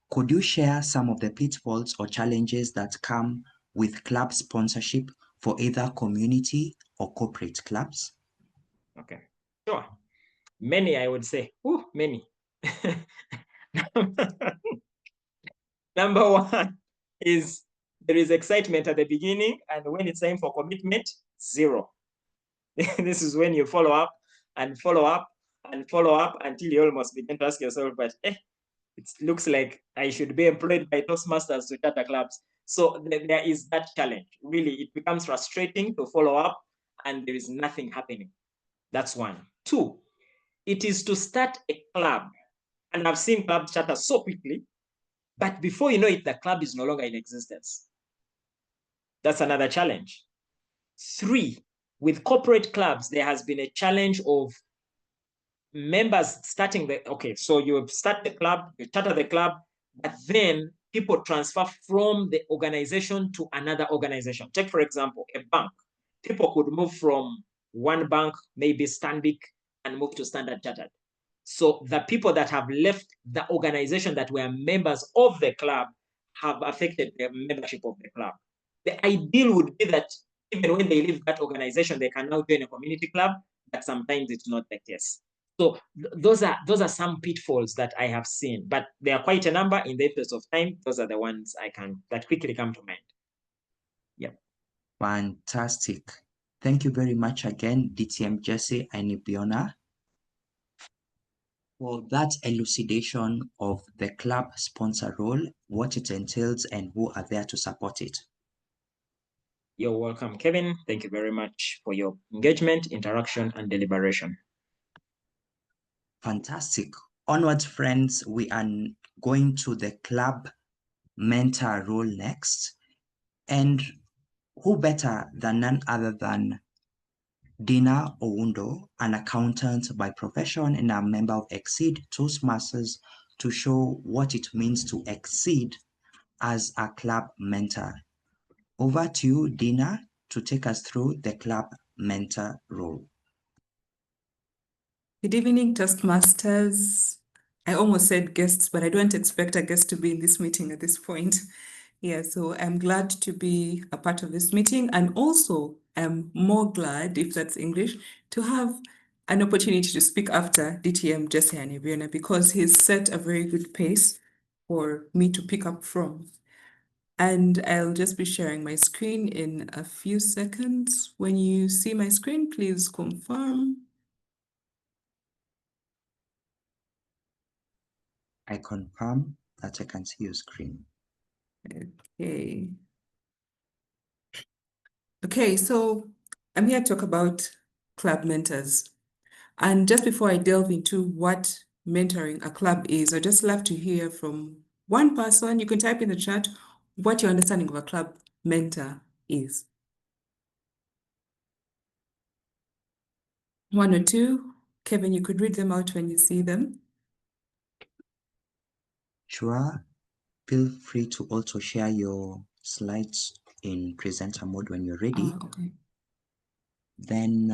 Could you share some of the pitfalls or challenges that come with club sponsorship for either community or corporate clubs? Okay, sure. Many, I would say. Ooh, many. Number one is there is excitement at the beginning, and when it's time for commitment, zero. This is when you follow up and follow up and follow up until you almost begin to ask yourself, but it looks like I should be employed by Toastmasters to charter clubs. So there is that challenge. Really, it becomes frustrating to follow up and there is nothing happening. That's one. Two, it is to start a club. And I've seen clubs charter so quickly, but before you know it, the club is no longer in existence. That's another challenge. Three, with corporate clubs, there has been a challenge of members starting so you start the club, you charter the club, but then people transfer from the organization to another organization. Take, for example, a bank. People could move from one bank, maybe Stanbic, and move to Standard Chartered. So the people that have left the organization that were members of the club have affected the membership of the club. The ideal would be that even when they leave that organization, they can now join a community club, but sometimes it's not the case. So those are some pitfalls that I have seen, but there are quite a number in the interest of time. Those are the ones that quickly come to mind. Yeah. Fantastic. Thank you very much again, DTM Jesse and Ibiona, for that elucidation of the club sponsor role, what it entails, and who are there to support it. You're welcome, Kevin. Thank you very much for your engagement, interaction, and deliberation. Fantastic. Onwards, friends, we are going to the club mentor role next. And who better than none other than Dina Oundo, an accountant by profession and a member of Exceed Toastmasters, to show what it means to exceed as a club mentor. Over to you, Dina, to take us through the club mentor role. Good evening, Toastmasters. I almost said guests, but I don't expect a guest to be in this meeting at this point. Yeah, so I'm glad to be a part of this meeting, and also I'm more glad, if that's English, to have an opportunity to speak after DTM Jesse Aniviona, because he's set a very good pace for me to pick up from. And I'll just be sharing my screen in a few seconds. When you see my screen, please confirm. I confirm that I can see your screen. Okay. Okay, so I'm here to talk about club mentors. And just before I delve into what mentoring a club is, I'd just love to hear from one person. You can type in the chat what your understanding of a club mentor is. One or two. Kevin, you could read them out when you see them. Sure. Feel free to also share your slides in presenter mode when you're ready. Okay. Then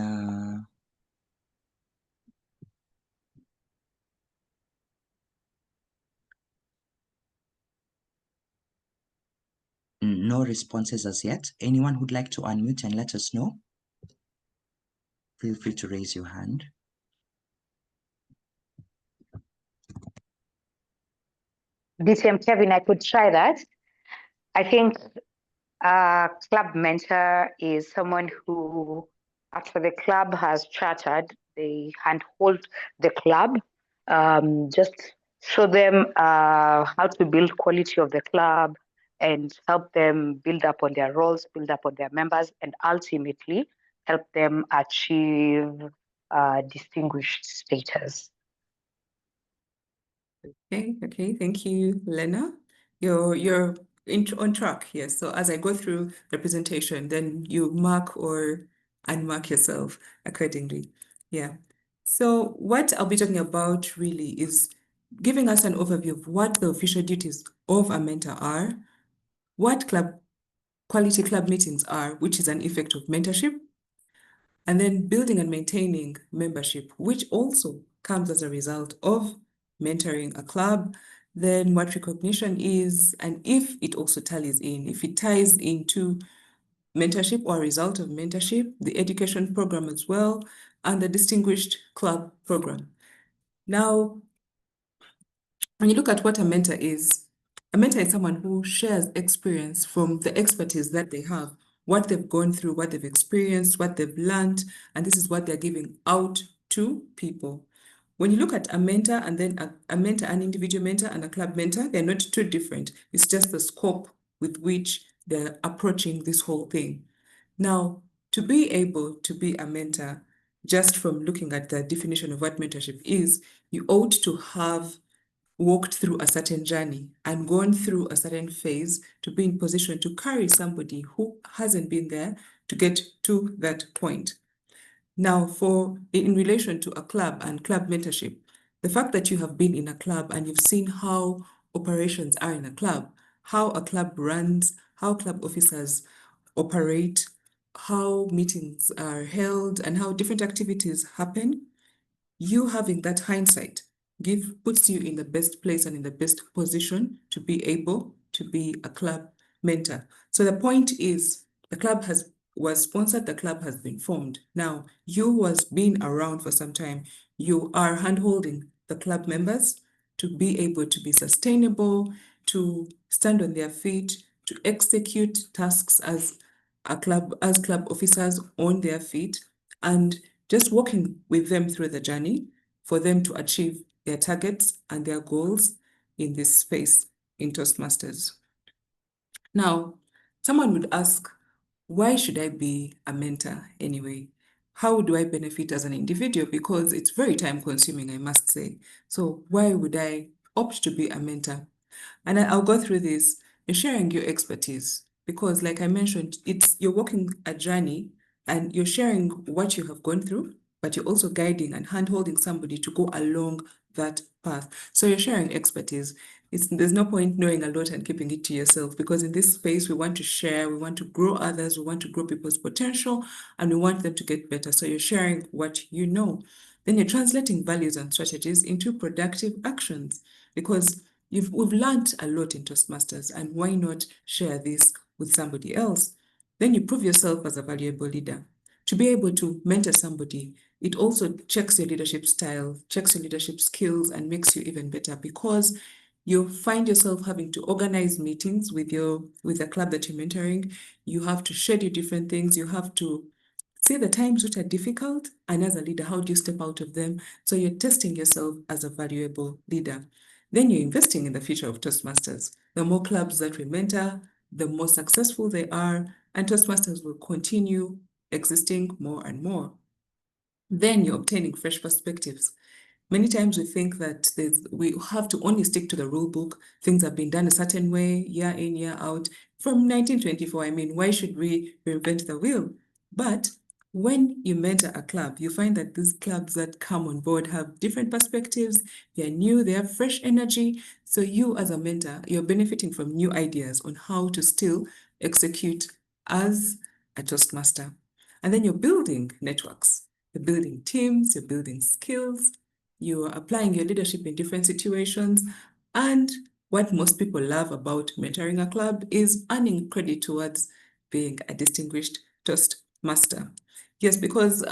no responses as yet. Anyone who'd like to unmute and let us know? Feel free to raise your hand. DTM Kevin, I could try that. I think a club mentor is someone who, after the club has chartered, they handhold the club, just show them how to build quality of the club and help them build up on their roles, build up on their members, and ultimately help them achieve distinguished status. Okay, thank you, Lena. You're on track, yes. So as I go through the presentation, then you mark or unmark yourself accordingly. Yeah. So what I'll be talking about really is giving us an overview of what the official duties of a mentor are, what quality club meetings are, which is an effect of mentorship, and then building and maintaining membership, which also comes as a result of mentoring a club, then what recognition is, and if it also if it ties into mentorship or a result of mentorship, the education program as well, and the distinguished club program. Now, when you look at what a mentor is someone who shares experience from the expertise that they have, what they've gone through, what they've experienced, what they've learned, and this is what they're giving out to people. When you look at a mentor and then a mentor, an individual mentor and a club mentor, they're not too different. It's just the scope with which they're approaching this whole thing. Now, to be able to be a mentor, just from looking at the definition of what mentorship is, you ought to have walked through a certain journey and gone through a certain phase to be in position to carry somebody who hasn't been there to get to that point. Now, in relation to a club and club mentorship, the fact that you have been in a club and you've seen how operations are in a club, how a club runs, how club officers operate, how meetings are held, and how different activities happen, you having that hindsight puts you in the best place and in the best position to be able to be a club mentor. So the point is, the club was sponsored, the club has been formed. Now, you was been around for some time. You are handholding the club members to be able to be sustainable, to stand on their feet, to execute tasks as club officers on their feet, and just working with them through the journey for them to achieve their targets and their goals in this space in Toastmasters. Now, someone would ask, why should I be a mentor anyway? How do I benefit as an individual? Because it's very time consuming, I must say. So why would I opt to be a mentor? And I'll go through this. You're sharing your expertise because, like I mentioned, you're walking a journey and you're sharing what you have gone through, but you're also guiding and hand-holding somebody to go along that path. So you're sharing expertise. There's no point knowing a lot and keeping it to yourself, because in this space, we want to share, we want to grow others, we want to grow people's potential, and we want them to get better. So you're sharing what you know. Then you're translating values and strategies into productive actions, because we've learned a lot in Toastmasters, and why not share this with somebody else? Then you prove yourself as a valuable leader. To be able to mentor somebody, it also checks your leadership style, checks your leadership skills, and makes you even better, because you find yourself having to organize meetings with the club that you're mentoring. You have to schedule different things. You have to see the times which are difficult, and as a leader, how do you step out of them? So you're testing yourself as a valuable leader. Then you're investing in the future of Toastmasters. The more clubs that we mentor, the more successful they are, and Toastmasters will continue existing more and more. Then you're obtaining fresh perspectives. Many times we think that we have to only stick to the rule book. Things have been done a certain way, year in, year out. From 1924, I mean, why should we reinvent the wheel? But when you mentor a club, you find that these clubs that come on board have different perspectives. They're new, they have fresh energy. So you as a mentor, you're benefiting from new ideas on how to still execute as a Toastmaster. And then you're building networks. You're building teams, you're building skills, you are applying your leadership in different situations. And what most people love about mentoring a club is earning credit towards being a distinguished Toastmaster. Yes, because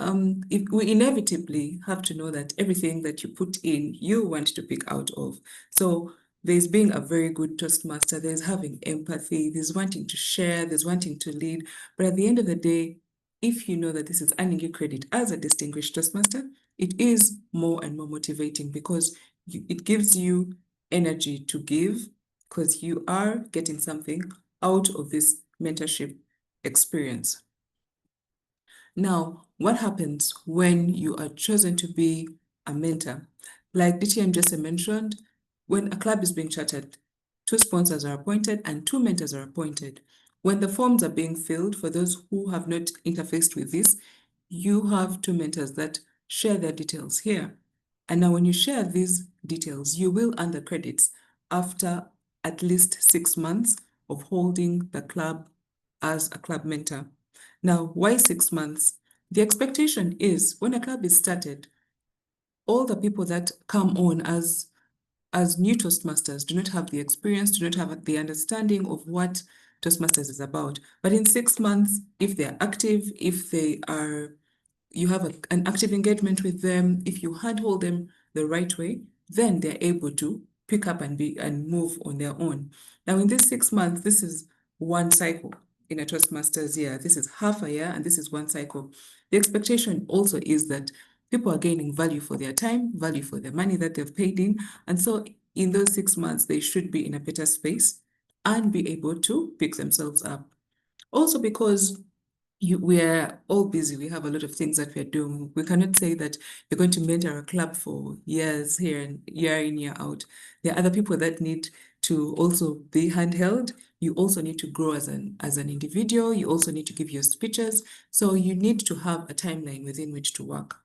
we inevitably have to know that everything that you put in, you want to pick out of. So there's being a very good Toastmaster, there's having empathy, there's wanting to share, there's wanting to lead. But at the end of the day, if you know that this is earning you credit as a distinguished Toastmaster, it is more and more motivating, because it gives you energy to give, because you are getting something out of this mentorship experience. Now, what happens when you are chosen to be a mentor? Like DTM just mentioned, when a club is being chartered, 2 sponsors are appointed and 2 mentors are appointed. When the forms are being filled, for those who have not interfaced with this, you have 2 mentors that share their details here. And now when you share these details, you will earn the credits after at least 6 months of holding the club as a club mentor. Now, why 6 months? The expectation is when a club is started, all the people that come on as new Toastmasters do not have the experience, do not have the understanding of what Toastmasters is about. But in 6 months, if they're active, if you have an active engagement with them, if you handhold them the right way, then they're able to pick up and move on their own. Now, in this 6 months, this is one cycle in a Toastmasters year. This is half a year, and this is one cycle. The expectation also is that people are gaining value for their time, value for the money that they've paid in. And so in those 6 months, they should be in a better space and be able to pick themselves up. Also, because we are all busy. We have a lot of things that we're doing. We cannot say that you're going to mentor a club for years here and year in, year out. There are other people that need to also be handheld. You also need to grow as an individual. You also need to give your speeches. So you need to have a timeline within which to work.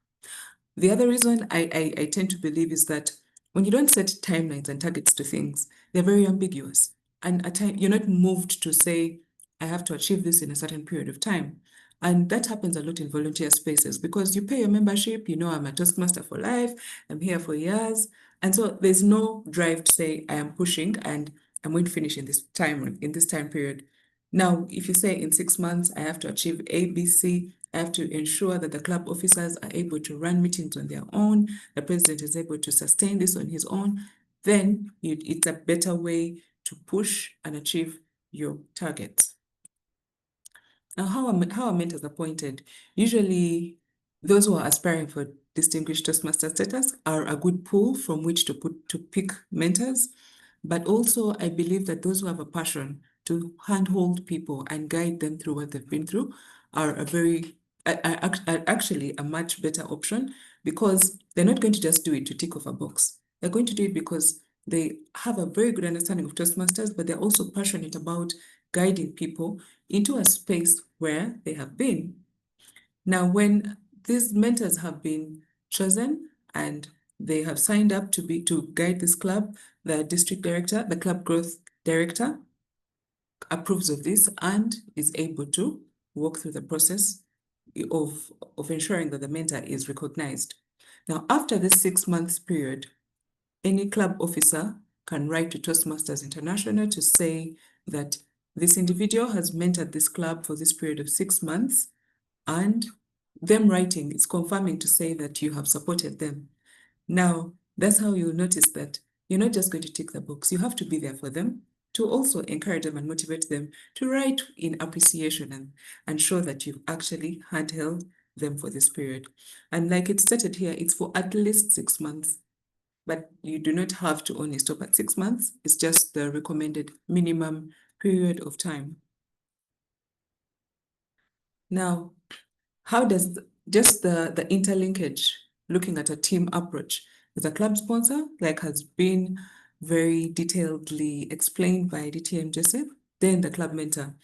The other reason I tend to believe is that when you don't set timelines and targets to things, they're very ambiguous. And at times, you're not moved to say, I have to achieve this in a certain period of time. And that happens a lot in volunteer spaces, because you pay your membership, you know, I'm a Toastmaster for life, I'm here for years. And so there's no drive to say, I am pushing and I'm going to finish in this time period. Now, if you say in 6 months, I have to achieve A, B, C, I have to ensure that the club officers are able to run meetings on their own, the president is able to sustain this on his own, then it's a better way to push and achieve your targets. Now, how are mentors appointed? Usually, those who are aspiring for distinguished Toastmaster status are a good pool from which to pick mentors. But also, I believe that those who have a passion to handhold people and guide them through what they've been through are actually a much better option, because they're not going to just do it to tick off a box. They're going to do it because they have a very good understanding of Toastmasters, but they're also passionate about guiding people into a space where they have been. Now, when these mentors have been chosen and they have signed up to guide this club, the district director, the club growth director, approves of this and is able to walk through the process of ensuring that the mentor is recognized. Now, after this 6 months period, any club officer can write to Toastmasters International to say that this individual has mentored this club for this period of 6 months, and them writing is confirming to say that you have supported them. Now, that's how you'll notice that you're not just going to tick the box. You have to be there for them, to also encourage them and motivate them to write in appreciation and show that you've actually handheld them for this period. And like it's stated here, it's for at least 6 months. But you do not have to only stop at 6 months. It's just the recommended minimum period of time. Now, how does just the interlinkage, looking at a team approach with a club sponsor, like has been very detailedly explained by DTM Joseph, then the club mentor.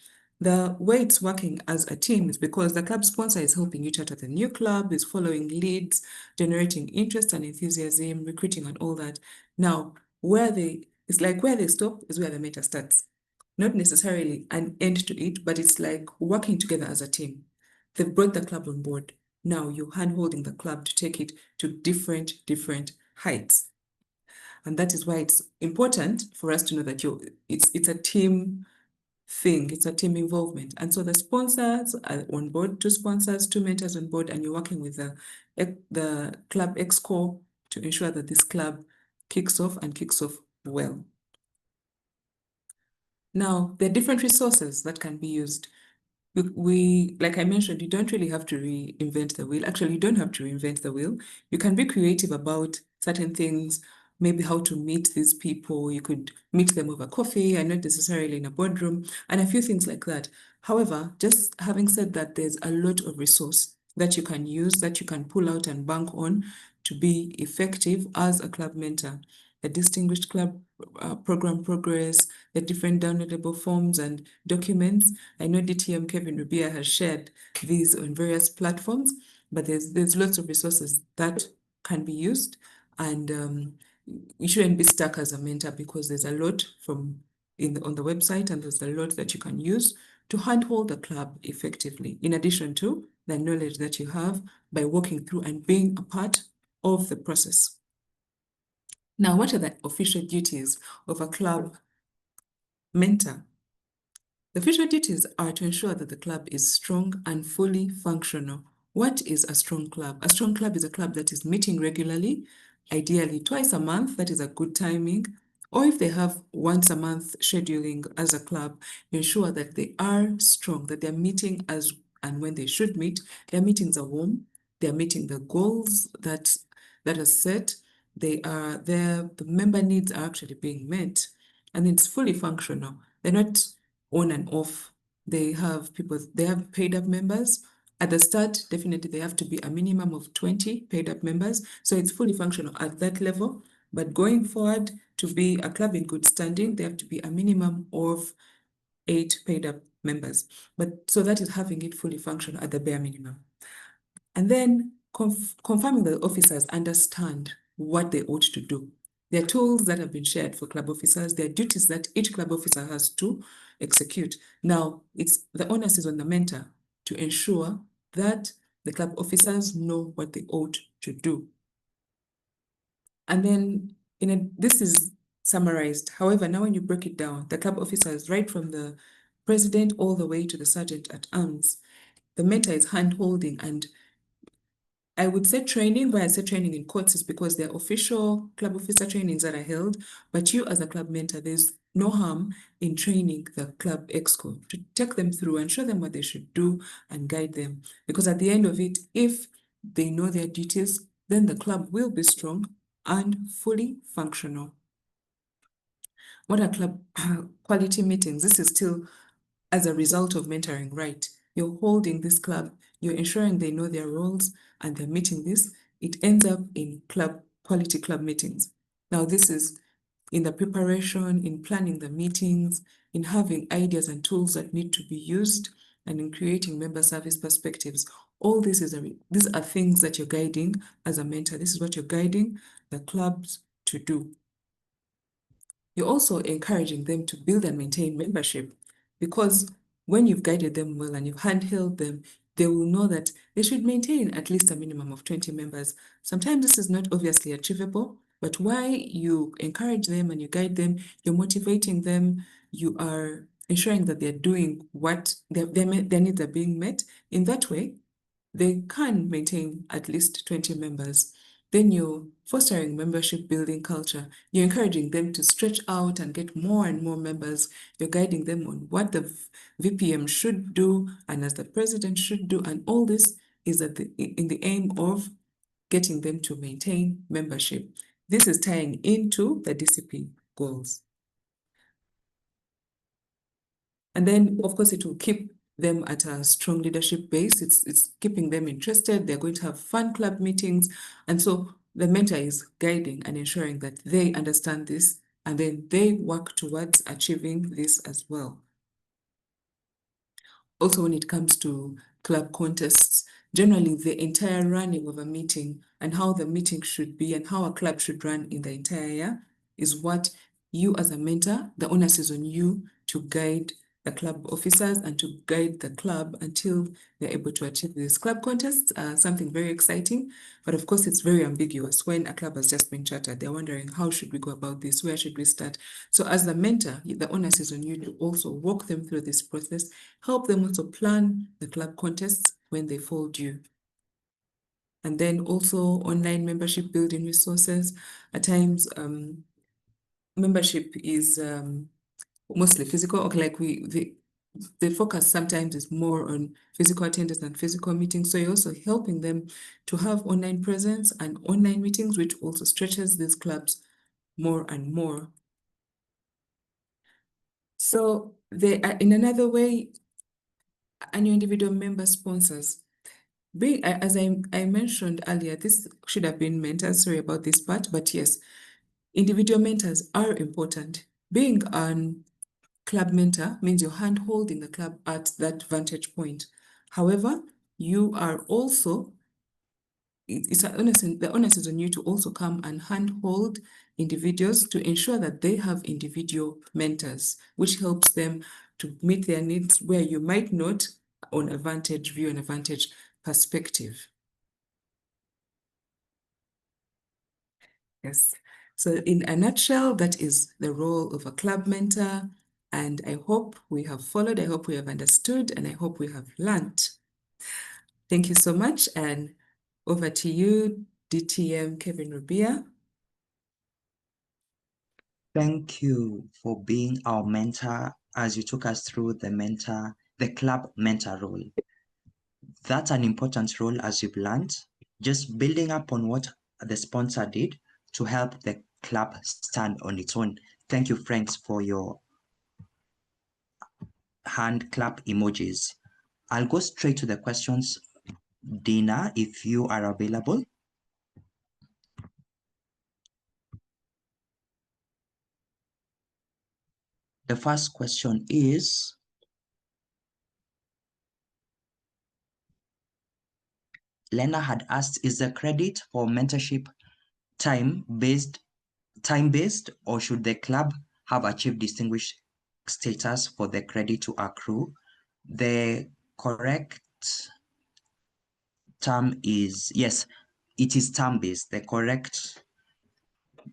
The way it's working as a team is because the club sponsor is helping you charter the new club, is following leads, generating interest and enthusiasm, recruiting and all that. Now, it's like where they stop is where the mentor starts. Not necessarily an end to it, but it's like working together as a team. They've brought the club on board. Now you're hand-holding the club to take it to different heights. And that is why it's important for us to know that it's a team thing, it's a team involvement. And so the sponsors are on board, 2 sponsors, 2 mentors on board, and you're working with the club exco to ensure that this club kicks off well. Now, there are different resources that can be used. Like I mentioned, you don't really have to reinvent the wheel. Actually, you don't have to reinvent the wheel. You can be creative about certain things, maybe how to meet these people. You could meet them over coffee and not necessarily in a boardroom, and a few things like that. However, just having said that, there's a lot of resource that you can use, that you can pull out and bank on to be effective as a club mentor. The distinguished club program progress, the different downloadable forms and documents. I know DTM Kevin Rubia has shared these on various platforms, but there's lots of resources that can be used, and you shouldn't be stuck as a mentor because there's a lot on the website, and there's a lot that you can use to handhold the club effectively, in addition to the knowledge that you have by walking through and being a part of the process. Now, what are the official duties of a club mentor? The official duties are to ensure that the club is strong and fully functional. What is a strong club? A strong club is a club that is meeting regularly, ideally twice a month. That is a good timing. Or if they have once a month scheduling as a club, ensure that they are strong, that they're meeting as and when they should meet. Their meetings are warm. They're meeting the goals that are set. The member needs are actually being met, and it's fully functional. They're not on and off. They have paid up members. At the start, definitely they have to be a minimum of 20 paid up members. So it's fully functional at that level. But going forward, to be a club in good standing, they have to be a minimum of 8 paid up members. But so that is having it fully functional at the bare minimum. And then confirming that officers understand what they ought to do. There are tools that have been shared for club officers. There are duties that each club officer has to execute. Now, the onus is on the mentor to ensure that the club officers know what they ought to do. And then this is summarized. However, now when you break it down, the club officers, right from the president all the way to the sergeant at arms, the mentor is hand-holding, and I would say training. Why I say training in quotes is because they're official club officer trainings that are held, but you as a club mentor, there's no harm in training the club exco to take them through and show them what they should do and guide them. Because at the end of it, if they know their duties, then the club will be strong and fully functional. What are club quality meetings? This is still as a result of mentoring, right? You're holding this club, you're ensuring they know their roles and they're meeting this. It ends up in quality club meetings. Now, this is in the preparation, in planning the meetings, in having ideas and tools that need to be used, and in creating member service perspectives. All these are things that you're guiding as a mentor. This is what you're guiding the clubs to do. You're also encouraging them to build and maintain membership, because when you've guided them well and you've handheld them, they will know that they should maintain at least a minimum of 20 members. Sometimes this is not obviously achievable, but why you encourage them and you guide them, you're motivating them, you are ensuring that they're doing what their needs are being met. In that way, they can maintain at least 20 members. Then you're fostering membership building culture. You're encouraging them to stretch out and get more and more members. You're guiding them on what the VPM should do and as the president should do. And all this is in the aim of getting them to maintain membership. This is tying into the DCP goals. And then, of course, it will keep them at a strong leadership base. It's keeping them interested. They're going to have fun club meetings. And so the mentor is guiding and ensuring that they understand this, and then they work towards achieving this as well. Also, when it comes to club contests, generally the entire running of a meeting and how the meeting should be and how a club should run in the entire year is what you as a mentor, the onus is on you to guide the club officers and to guide the club until they're able to achieve these club contests. Something very exciting, but of course it's very ambiguous. When a club has just been chartered, they're wondering, how should we go about this? Where should we start? So as the mentor, the onus is on you to also walk them through this process, help them also plan the club contests when they fall due. And then also online membership building resources. At times, membership is mostly physical. Okay, like the focus sometimes is more on physical attendance than physical meetings. So you're also helping them to have online presence and online meetings, which also stretches these clubs more and more. So they are, in another way, and your individual member sponsors. As I mentioned earlier, this should have been mentors. Sorry about this part, but yes, individual mentors are important. Being an club mentor means you're hand-holding the club at that vantage point. However, you are also, the onus is on you to also come and handhold individuals to ensure that they have individual mentors, which helps them to meet their needs where you might not on a vantage view and a vantage perspective. Yes. So in a nutshell, that is the role of a club mentor. And I hope we have followed, I hope we have understood, and I hope we have learned. Thank you so much. And over to you, DTM Kevin Rubia. Thank you for being our mentor as you took us through the club mentor role. That's an important role, as you've learned, just building up on what the sponsor did to help the club stand on its own. Thank you, friends, for your hand clap emojis. I'll go straight to the questions. Dina, if you are available. The first question is, Lena had asked, is the credit for mentorship time-based, or should the club have achieved distinguished status for the credit to accrue? The correct term is, yes, it is term-based. The correct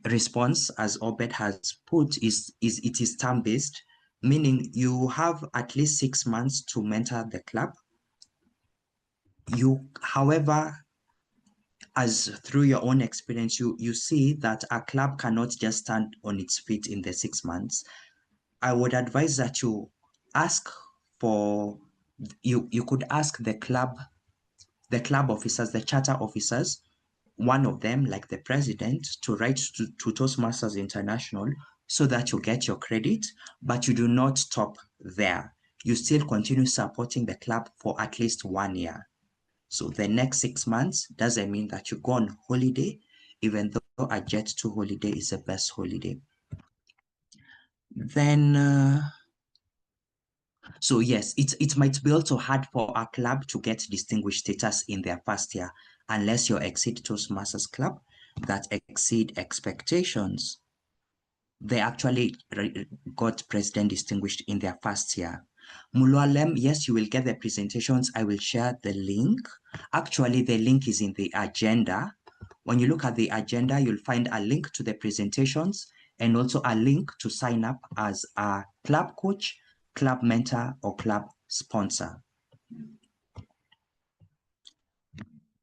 response, as Obed has put, is it is term-based, meaning you have at least 6 months to mentor the club. However, as through your own experience, you see that a club cannot just stand on its feet in the 6 months. I would advise that you ask for, you could ask the club officers, the charter officers, one of them, like the president, to write to Toastmasters International so that you get your credit, but you do not stop there. You still continue supporting the club for at least 1 year. So the next 6 months doesn't mean that you go on holiday, even though a Jet 2 holiday is the best holiday. Then So yes, it might be also hard for a club to get distinguished status in their first year unless you exceed Toastmasters club that exceed expectations. They actually got president distinguished in their first year. Mulwalem, yes, you will get the presentations. I will share the link. Actually, the link is in the agenda. When you look at the agenda, you'll find a link to the presentations and also a link to sign up as a club coach, club mentor, or club sponsor.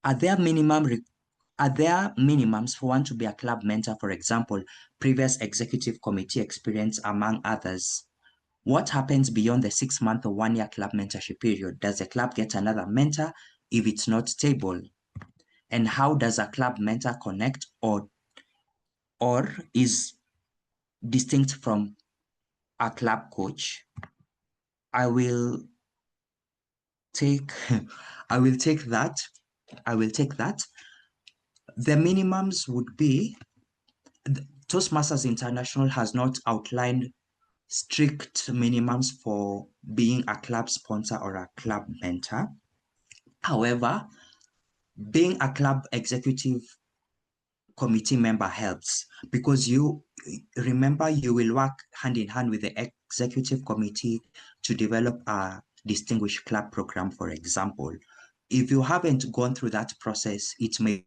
Are there minimums for one to be a club mentor, for example, previous executive committee experience, among others? What happens beyond the 6-month or 1-year club mentorship period? Does the club get another mentor if it's not stable? And how does a club mentor connect or is distinct from a club coach? I will take that. The minimums would be, Toastmasters International has not outlined strict minimums for being a club sponsor or a club mentor. However, being a club executive committee member helps because you remember you will work hand in hand with the executive committee to develop a distinguished club program, for example. If you haven't gone through that process, it may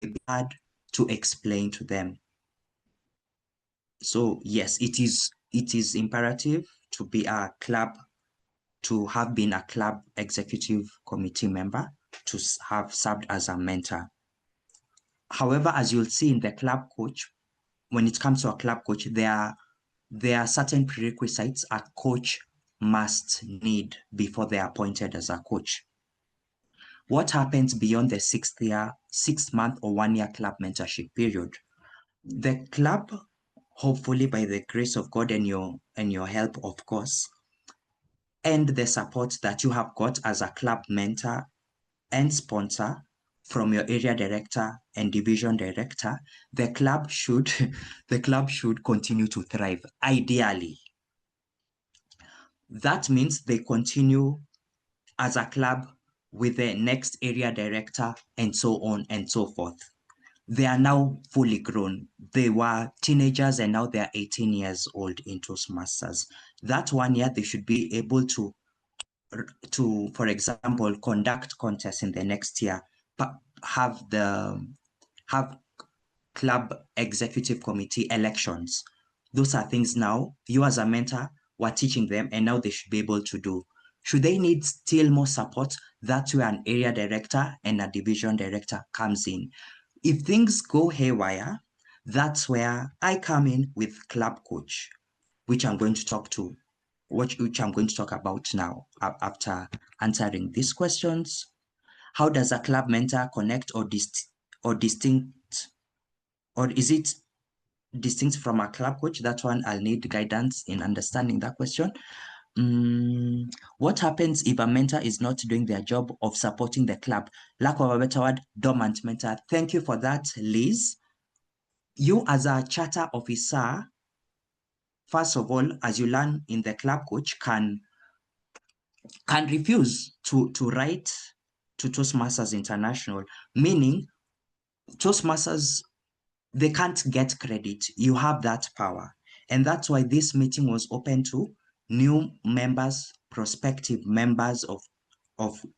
be hard to explain to them. So yes, it is imperative to be a club, to have been a club executive committee member, to have served as a mentor. However, as you'll see in the club coach, when it comes to a club coach, there are certain prerequisites a coach must need before they are appointed as a coach. What happens beyond the 6-month or 1-year club mentorship period? The club, hopefully by the grace of God and your help, of course, and the support that you have got as a club mentor and sponsor from your area director and division director, the club should continue to thrive, ideally. That means they continue as a club with the next area director and so on and so forth. They are now fully grown. They were teenagers and now they are 18 years old in Toastmasters. That 1 year, they should be able to, for example, conduct contests in the next year, have club executive committee elections. Those are things now you as a mentor were teaching them and now they should be able to do. Should they need still more support, that's where an area director and a division director comes in. If things go haywire, that's where I come in with club coach, which I'm going to talk about now after answering these questions. How does a club mentor connect or distinct, or is it distinct from a club coach? That one I'll need guidance in understanding that question. What happens if a mentor is not doing their job of supporting the club? Lack of a better word, dormant mentor. Thank you for that, Liz. You as a charter officer, first of all, as you learn in the club coach, can refuse to write to Toastmasters International, meaning Toastmasters, they can't get credit. You have that power. And that's why this meeting was open to new members, prospective members of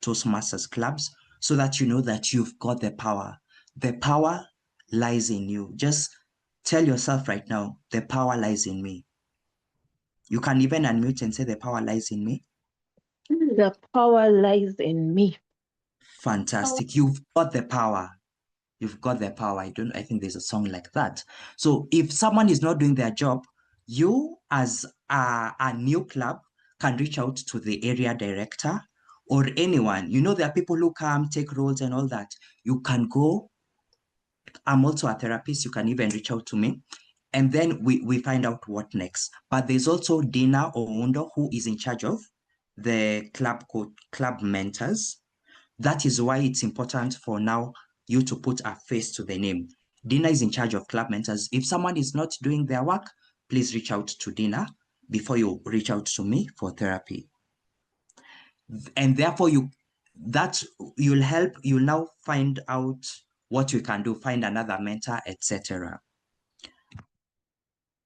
Toastmasters clubs, so that you know that you've got the power. The power lies in you. Just tell yourself right now, the power lies in me. You can even unmute and say, the power lies in me. The power lies in me. Fantastic. You've got the power. You've got the power. I think there's a song like that. So if someone is not doing their job, you as a new club can reach out to the area director or anyone. You know, there are people who come, take roles and all that. You can go. I'm also a therapist. You can even reach out to me. And then we find out what next. But there's also Dina Oundo, who is in charge of the club mentors. That is why it's important for now you to put a face to the name. Dina is in charge of club mentors. If someone is not doing their work, please reach out to Dina before you reach out to me for therapy. And therefore you'll now find out what you can do, find another mentor, etc.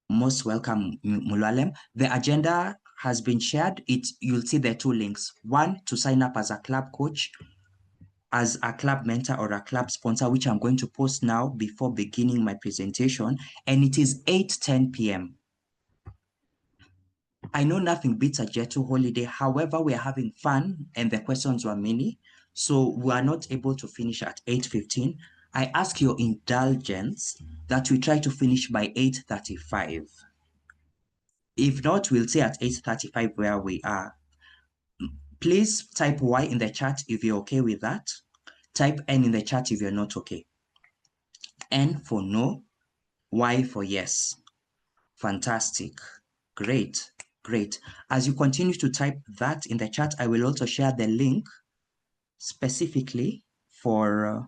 Most welcome, Mulalem. The agenda has been shared. You'll see the two links. One, to sign up as a club coach, as a club mentor or a club sponsor, which I'm going to post now before beginning my presentation. And it is 8:10 p.m. I know nothing beats a Jet2 holiday. However, we are having fun and the questions were many. So we are not able to finish at 8:15. I ask your indulgence that we try to finish by 8:35. If not, we'll say at 8:35 where we are. Please type Y in the chat if you're okay with that. Type N in the chat if you're not okay. N for no, Y for yes. Fantastic. Great, great. As you continue to type that in the chat, I will also share the link specifically for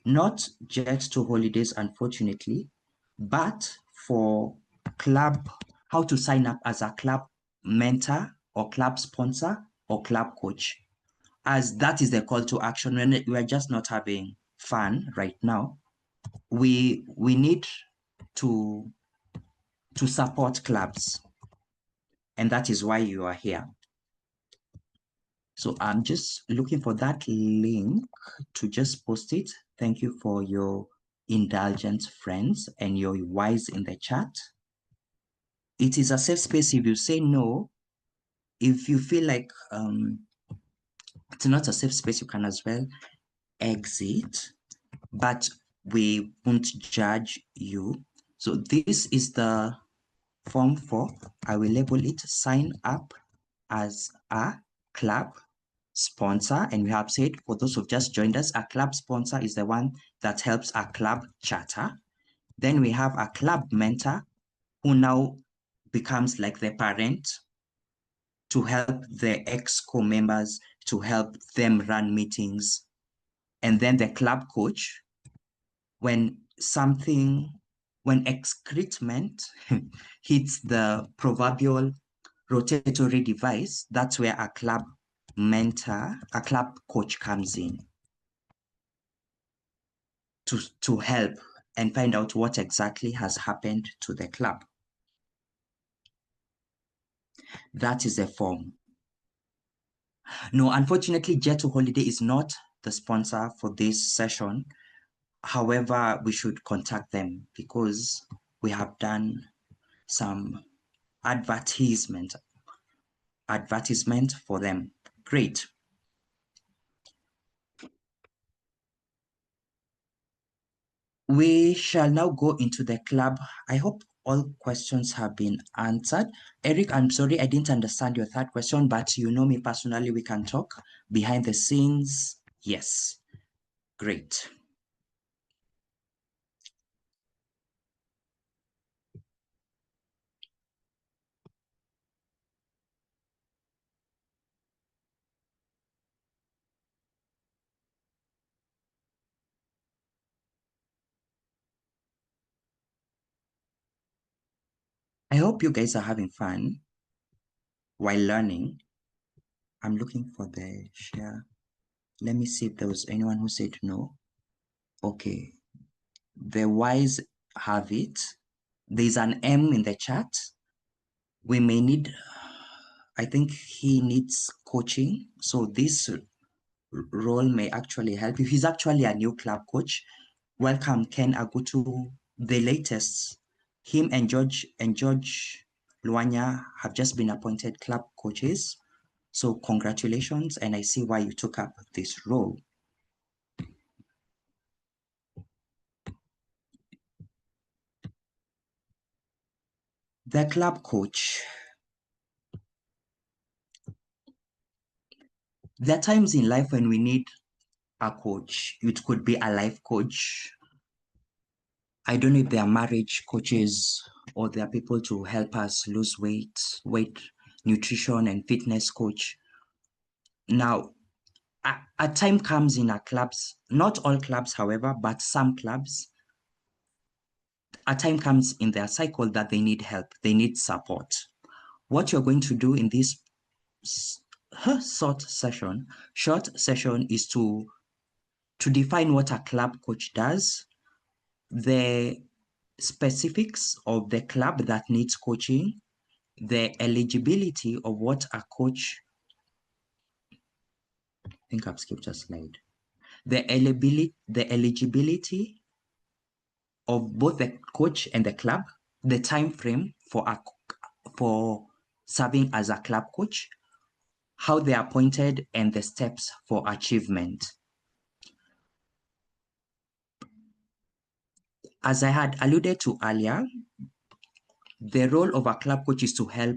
not Jet2 holidays, unfortunately, but for club, how to sign up as a club mentor or club sponsor or club coach, as that is the call to action. When we're just not having fun right now, we need to support clubs, and that is why you are here. So I'm just looking for that link to just post it. Thank you for your indulgence, friends, and your whys in the chat. It is a safe space. If you say no, if you feel like it's not a safe space, you can as well exit, but we won't judge you. So this is the form for, I will label it sign up as a club sponsor. And we have said, for those who've just joined us, a club sponsor is the one that helps a club charter. Then we have a club mentor who now becomes like the parent to help the exco members, to help them run meetings. And then the club coach, when excrement hits the proverbial rotatory device, that's where a club mentor, a club coach comes in to help and find out what exactly has happened to the club. That is the form. No, unfortunately, Jet2 Holiday is not the sponsor for this session. However, we should contact them because we have done some advertisement for them. Great. We shall now go into the club. I hope all questions have been answered. Eric, I'm sorry, I didn't understand your third question, but you know me personally, we can talk behind the scenes. Yes, great. I hope you guys are having fun while learning. I'm looking for the share. Let me see if there was anyone who said no. Okay. The wise have it. There's an M in the chat. We may need, I think he needs coaching. So this role may actually help you. He's actually a new club coach. Welcome, Ken Agutu, the latest. Him and George Luanya have just been appointed club coaches. So congratulations, and I see why you took up this role. The club coach. There are times in life when we need a coach. It could be a life coach. I don't know if they are marriage coaches or they are people to help us lose weight, nutrition, and fitness coach. Now, a time comes in our clubs, not all clubs, however, but some clubs, a time comes in their cycle that they need help, they need support. What you're going to do in this short session. Short session is to define what a club coach does, the specifics of the club that needs coaching, the eligibility of what a coach, I think I've skipped a slide, the eligibility of both the coach and the club, the time frame for serving as a club coach, how they're appointed, and the steps for achievement. As I had alluded to earlier, the role of a club coach is to help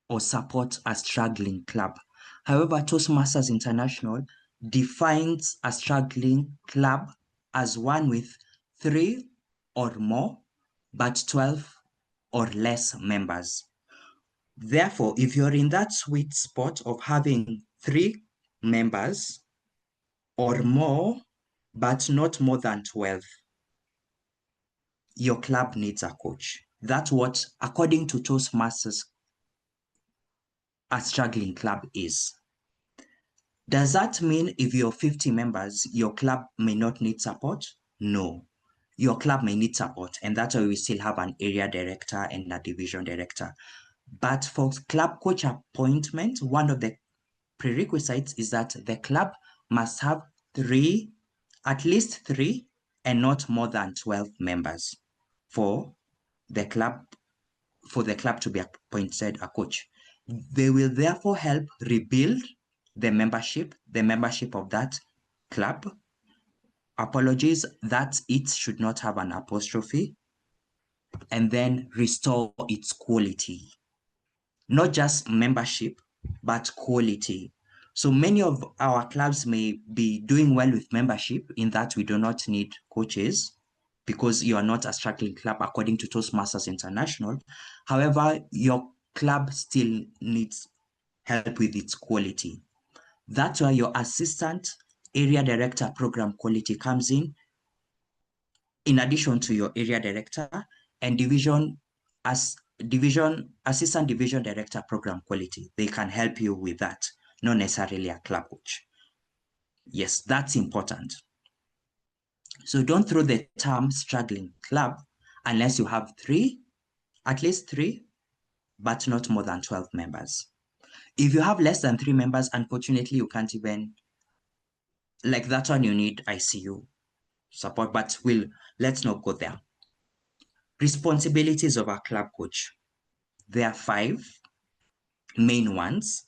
or support a struggling club. However, Toastmasters International defines a struggling club as one with 3 or more, but 12 or less members. Therefore, if you're in that sweet spot of having 3 members or more, but not more than 12, your club needs a coach. That's what, according to Toastmasters, a struggling club is. Does that mean if you're 50 members, your club may not need support? No. Your club may need support, and that's why we still have an area director and a division director. But for club coach appointment, one of the prerequisites is that the club must have at least three, and not more than 12 members for the club to be appointed a coach. They will therefore help rebuild the membership of that club. Apologies, that it should not have an apostrophe, and then restore its quality. Not just membership, but quality. So many of our clubs may be doing well with membership in that we do not need coaches because you are not a struggling club according to Toastmasters International. However, your club still needs help with its quality. That's why your assistant area director program quality comes in addition to your area director, and assistant division director program quality. They can help you with that, not necessarily a club coach. Yes, that's important. So don't throw the term struggling club unless you have at least three, but not more than 12 members. If you have less than 3 members, unfortunately, you can't even, like that one, you need ICU support, but let's not go there. Responsibilities of a club coach. There are 5 main ones.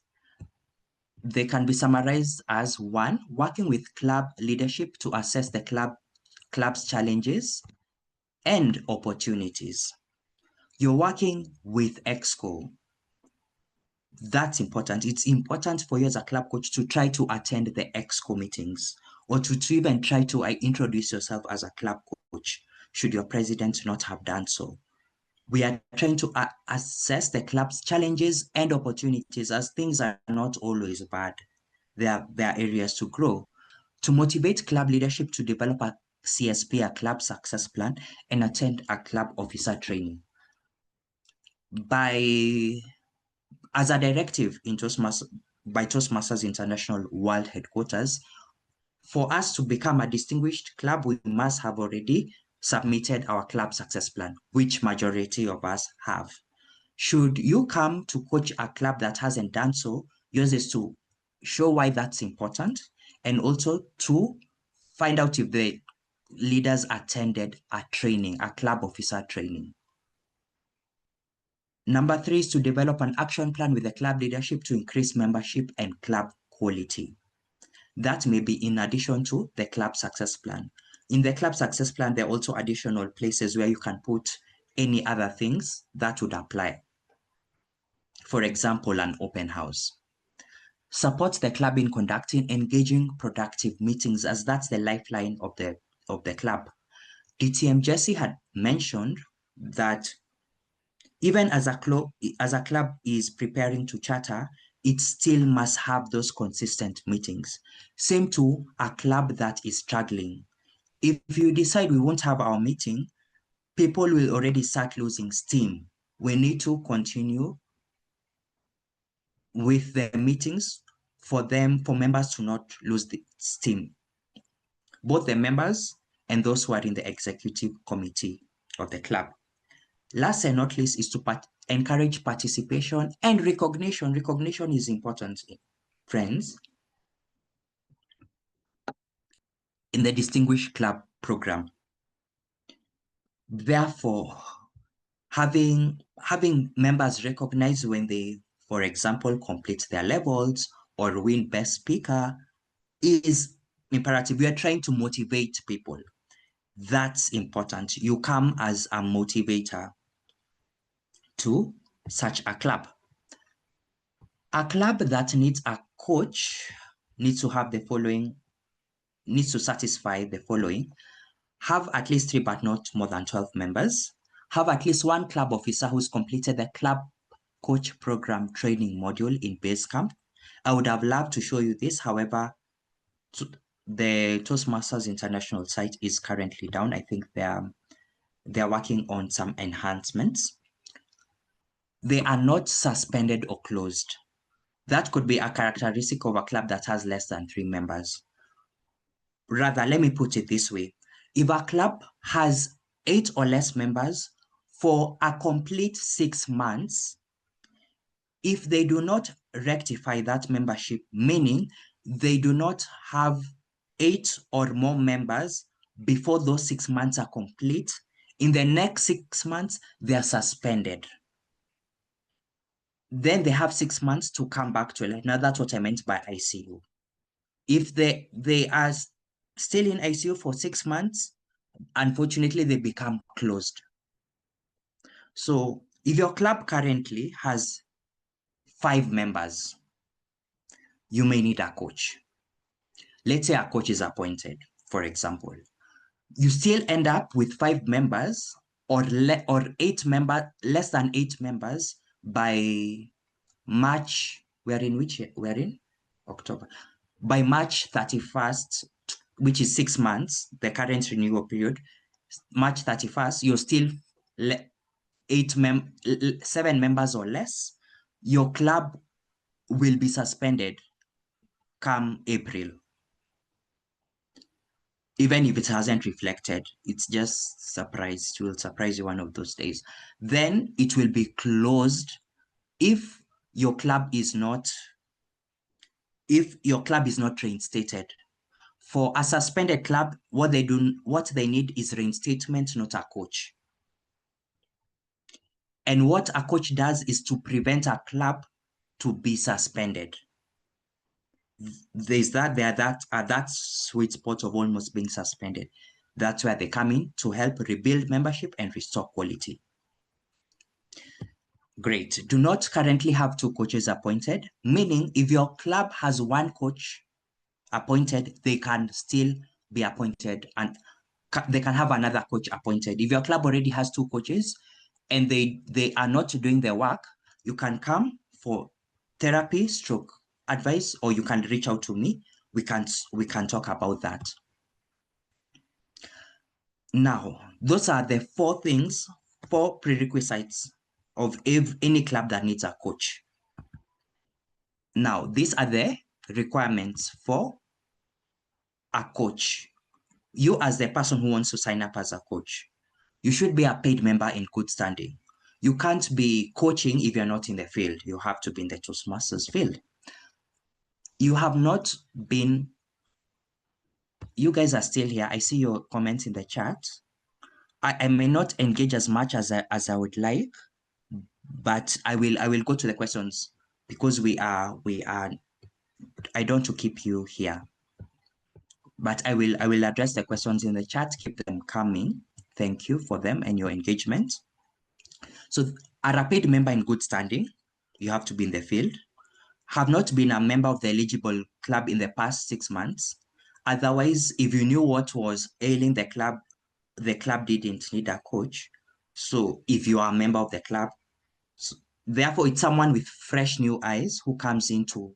They can be summarized as 1, working with club leadership to assess the club's challenges and opportunities. You're working with EXCO. That's important. It's important for you as a club coach to try to attend the EXCO meetings, or to even try to introduce yourself as a club coach, should your president not have done so. We are trying to assess the club's challenges and opportunities, as things are not always bad. There are areas to grow. To motivate club leadership to develop a CSP, a club success plan, and attend a club officer training. As a directive by Toastmasters International World Headquarters, for us to become a distinguished club, we must have already submitted our club success plan, which majority of us have. Should you come to coach a club that hasn't done so, yours is to show why that's important, and also to find out if the leaders attended a training, a club officer training. Number 3 is to develop an action plan with the club leadership to increase membership and club quality. That may be in addition to the club success plan. In the club success plan, there are also additional places where you can put any other things that would apply. For example, an open house. Support the club in conducting engaging, productive meetings, as that's the lifeline of the club. DTM Jesse had mentioned that even as a club is preparing to charter, it still must have those consistent meetings. Same to a club that is struggling. If you decide we won't have our meeting, people will already start losing steam. We need to continue with the meetings for members to not lose the steam, both the members and those who are in the executive committee of the club. Last and not least is to encourage participation and recognition. Recognition is important, friends. In the Distinguished Club program. Therefore, having members recognized when they, for example, complete their levels or win Best Speaker is imperative. We are trying to motivate people. That's important. You come as a motivator to such a club. A club that needs a coach needs to have the following, needs to satisfy the following: have at least 3 but not more than 12 members, have at least 1 club officer who's completed the club coach program training module in Basecamp. I would have loved to show you this. However, the Toastmasters International site is currently down. I think they're working on some enhancements. They are not suspended or closed. That could be a characteristic of a club that has less than 3 members. Rather, let me put it this way. If a club has 8 or less members for a complete 6 months, if they do not rectify that membership, meaning they do not have 8 or more members before those 6 months are complete, in the next 6 months, they are suspended. Then they have 6 months to come back to it. Now, that's what I meant by ICU. If they are still in ICU for 6 months, unfortunately, they become closed. So if your club currently has 5 members, you may need a coach. Let's say a coach is appointed, for example. You still end up with 5 members or 8 members, less than 8 members by March. We're in October. By March 31st, which is 6 months, the current renewal period, March 31st, you're still 7 members or less. Your club will be suspended come April. Even if it hasn't reflected, it's just surprise. It will surprise you one of those days. Then it will be closed if your club is not reinstated. For a suspended club, what they need is reinstatement, not a coach. And what a coach does is to prevent a club to be suspended. There's that sweet spot of almost being suspended. That's where they come in to help rebuild membership and restore quality. Great. Do not currently have 2 coaches appointed, meaning if your club has 1 coach appointed, they can still be appointed and they can have another coach appointed. If your club already has 2 coaches and they are not doing their work, you can come for therapy, advice, or you can reach out to me. We can talk about that. Now, those are the 4 prerequisites of any club that needs a coach. Now, these are the requirements for a coach. You, as the person who wants to sign up as a coach, you should be a paid member in good standing. You can't be coaching if you're not in the field. You have to be in the Toastmasters field. You have not been, you guys are still here. I see your comments in the chat. I may not engage as much as I would like, but I will go to the questions because we are, I don't want to keep you here. But I will address the questions in the chat. Keep them coming. Thank you for them and your engagement. So, are a paid member in good standing. You have to be in the field. Have not been a member of the eligible club in the past 6 months. Otherwise, if you knew what was ailing the club didn't need a coach. So if you are a member of the club, therefore it's someone with fresh new eyes who comes in to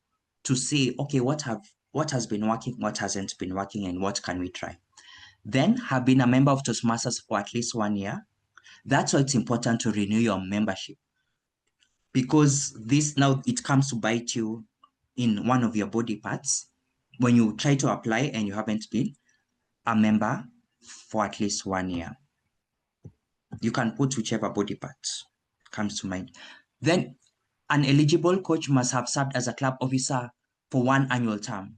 see, okay, what has been working, what hasn't been working, and what can we try. Then have been a member of Toastmasters for at least 1 year. That's why it's important to renew your membership. because this now it comes to bite you in one of your body parts when you try to apply and you haven't been a member for at least 1 year. You can put whichever body part comes to mind. Then an eligible coach must have served as a club officer for 1 annual term.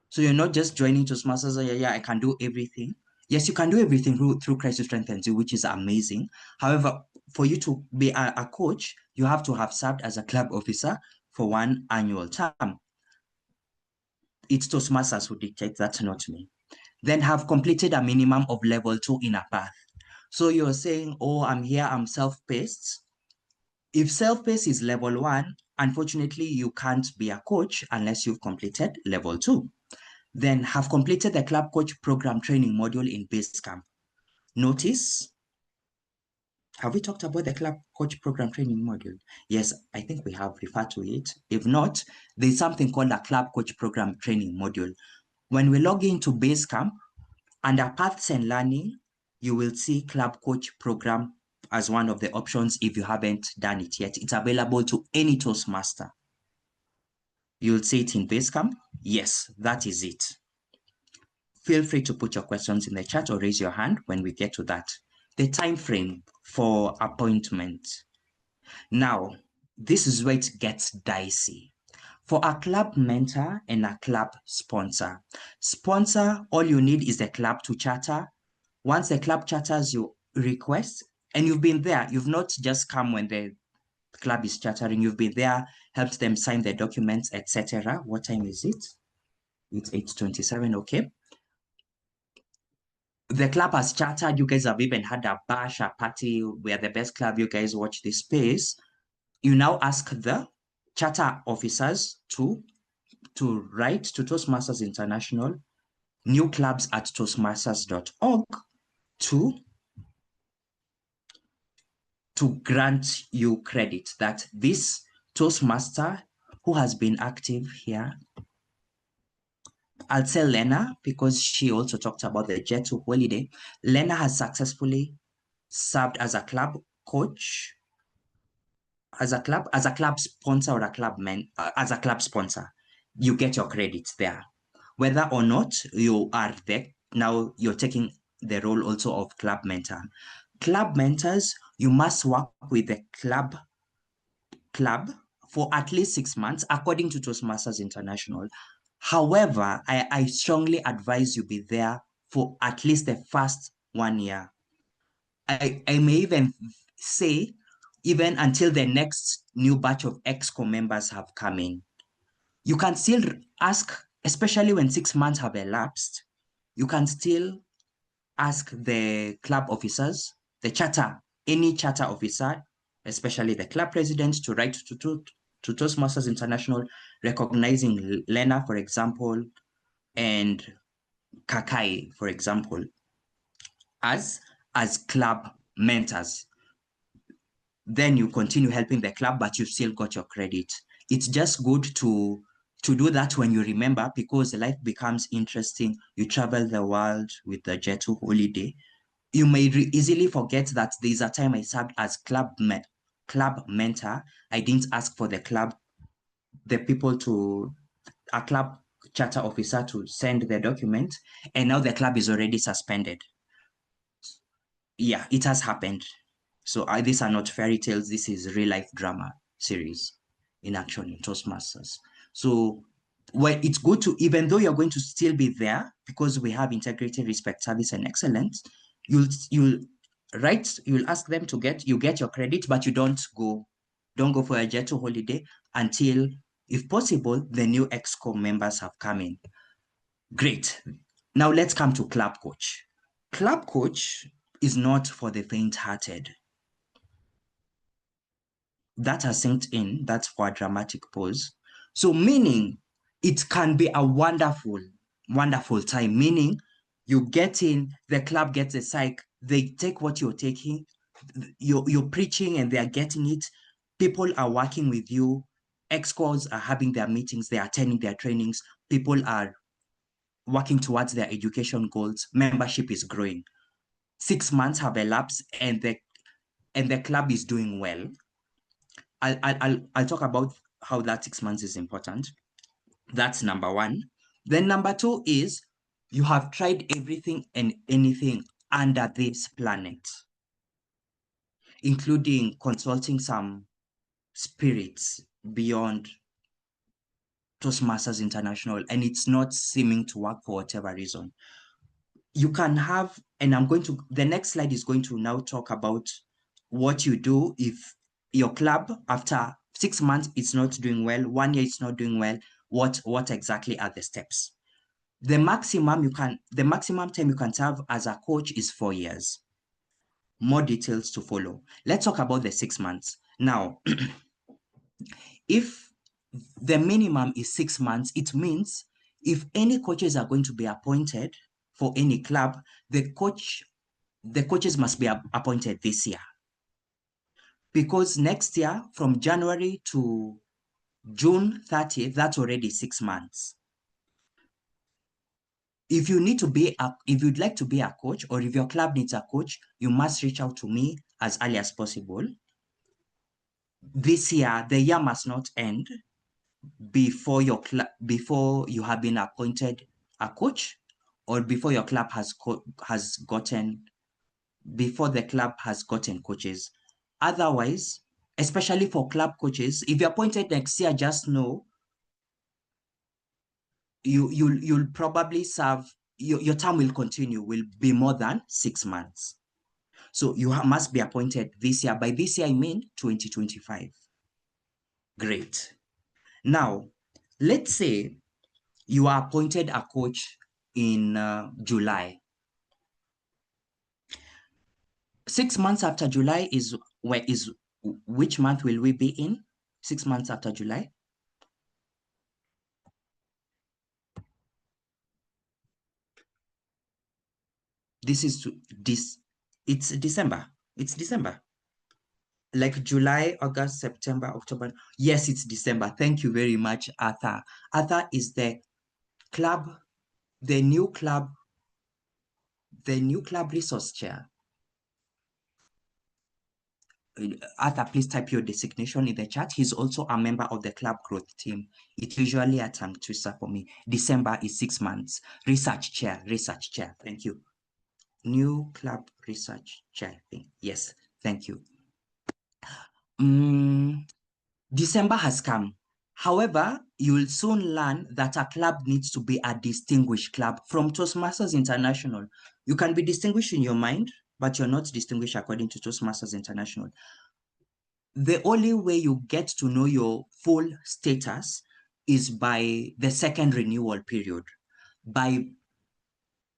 So you're not just joining Toastmasters, yeah, I can do everything. Yes, you can do everything through Christ Who Strengthens You, which is amazing. However, for you to be a coach, you have to have served as a club officer for 1 annual term. It's Toastmasters who dictate that, not me. Then have completed a minimum of level 2 in a path. So you're saying, oh, I'm here, I'm self-paced. If self-paced is level 1, unfortunately, you can't be a coach unless you've completed level 2. Then have completed the club coach program training module in Basecamp. Notice, have we talked about the club coach program training module? Yes, I think we have referred to it. If not, there's something called a club coach program training module. When we log into Basecamp, under Paths and Learning, you will see club coach program as one of the options if you haven't done it yet. It's available to any Toastmaster. You'll see it in Basecamp. Yes, that is it. Feel free to put your questions in the chat or raise your hand when we get to that. The time frame for appointment. Now, this is where it gets dicey. For a club mentor and a club sponsor. Sponsor, all you need is the club to charter. Once the club charters your request, and you've been there, you've not just come when the club is chartering, you've been there, helped them sign the documents, etc. What time is it? It's 8:27, okay. The club has chartered, you guys have even had a bash, a party, we are the best club, you guys watch this space. You now ask the charter officers to write to Toastmasters International, new clubs at toastmasters.org to grant you credit that this Toastmaster who has been active here, I'll tell Lena because she also talked about the Jet to Holiday. Lena has successfully served as a club coach, as a club sponsor or a club as a club sponsor. You get your credits there. Whether or not you are there, now you're taking the role also of club mentor. Club mentors, you must work with the club for at least 6 months, according to Toastmasters International. However, I strongly advise you be there for at least the first 1 year. I may even say, even until the next new batch of EXCO members have come in. You can still ask, especially when 6 months have elapsed, you can still ask the club officers, the charter, any charter officer, especially the club president, to write to Toastmasters International, recognizing Lena, for example, and Kakai, for example, as club mentors. Then you continue helping the club, but you've still got your credit. It's just good to do that when you remember, because life becomes interesting. You travel the world with the Jet to Holiday. You may easily forget that there's a time I served as club mentor. I didn't ask for the people to a club charter officer to send the document, and now the club is already suspended. Yeah, it has happened. So these are not fairy tales. This is real life drama series in action in Toastmasters. So it's good to, even though you're going to still be there, because we have integrity, respect, service, and excellence, you'll ask them to get your credit, but you don't go for a Jet to Holiday until, if possible, the new EXCO members have come in. Great. Now let's come to club coach. Club coach is not for the faint-hearted. That has synced in. That's for a dramatic pause. So meaning it can be a wonderful, wonderful time. Meaning you get in, the club gets a psych, they take what you're taking, you're preaching and they're getting it. People are working with you. EXCOs are having their meetings, they're attending their trainings. People are working towards their education goals. Membership is growing. 6 months have elapsed and the club is doing well. I'll talk about how that 6 months is important. That's number one. Then number two is you have tried everything and anything under this planet, including consulting some spirits beyond Toastmasters International, and it's not seeming to work for whatever reason. You can have, and the next slide is going to now talk about what you do if your club after 6 months it's not doing well, 1 year it's not doing well. What exactly are the steps? The maximum time you can serve as a coach is 4 years. More details to follow. Let's talk about the 6 months. Now, if the minimum is 6 months, it means if any coaches are going to be appointed for any club, the coaches must be appointed this year. Because next year, from January to June 30th, that's already 6 months. If you'd like to be a coach, or if your club needs a coach, you must reach out to me as early as possible. This year, the year must not end before you have been appointed a coach, or before your club before the club has gotten coaches. Otherwise, especially for club coaches, if you're appointed next year, just know you'll probably serve, your term will continue, will be more than 6 months. So you must be appointed this year. By this year, I mean 2025. Great. Now, let's say you are appointed a coach in July. 6 months after July which month will we be in? 6 months after July? It's December. It's December. Like July, August, September, October. Yes, it's December. Thank you very much, Arthur. Arthur is the new club resource chair. Arthur, please type your designation in the chat. He's also a member of the club growth team. It's usually a tongue twister for me. December is 6 months. Research chair. Thank you. New club research chair thing. Yes, thank you. December has come. However, you will soon learn that a club needs to be a distinguished club from Toastmasters International. You can be distinguished in your mind, but you're not distinguished according to Toastmasters International. The only way you get to know your full status is by the second renewal period.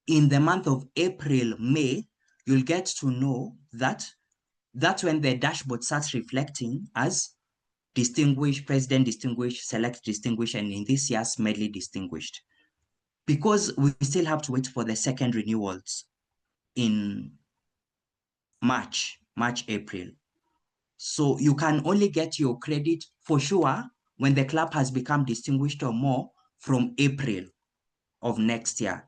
In the month of April, May, you'll get to know that's when the dashboard starts reflecting as distinguished, president distinguished, select distinguished, and in this year's medley distinguished. Because we still have to wait for the second renewals in March, April. So you can only get your credit for sure when the club has become distinguished or more from April of next year.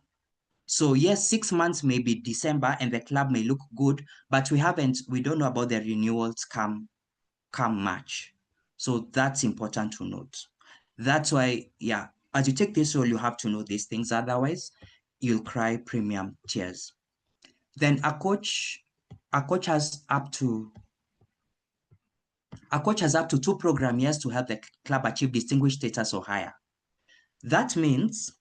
So yes, 6 months may be December and the club may look good, but we don't know about the renewals come March. So that's important to note. That's why, yeah, as you take this role, you have to know these things. Otherwise, you'll cry premium tears. Then a coach has up to 2 program years to help the club achieve distinguished status or higher. That means,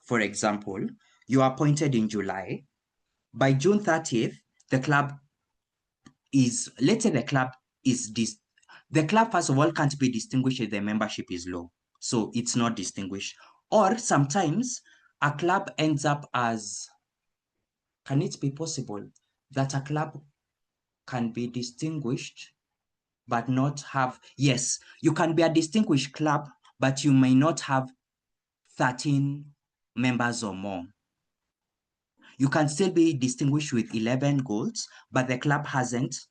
for example, you are appointed in July. By June 30th, the club, first of all, can't be distinguished if the membership is low. So it's not distinguished. Or sometimes a club ends up as, can it be possible that a club can be distinguished but not have, yes, you can be a distinguished club, but you may not have 13 members or more. You can still be distinguished with 11 golds, but the club hasn't.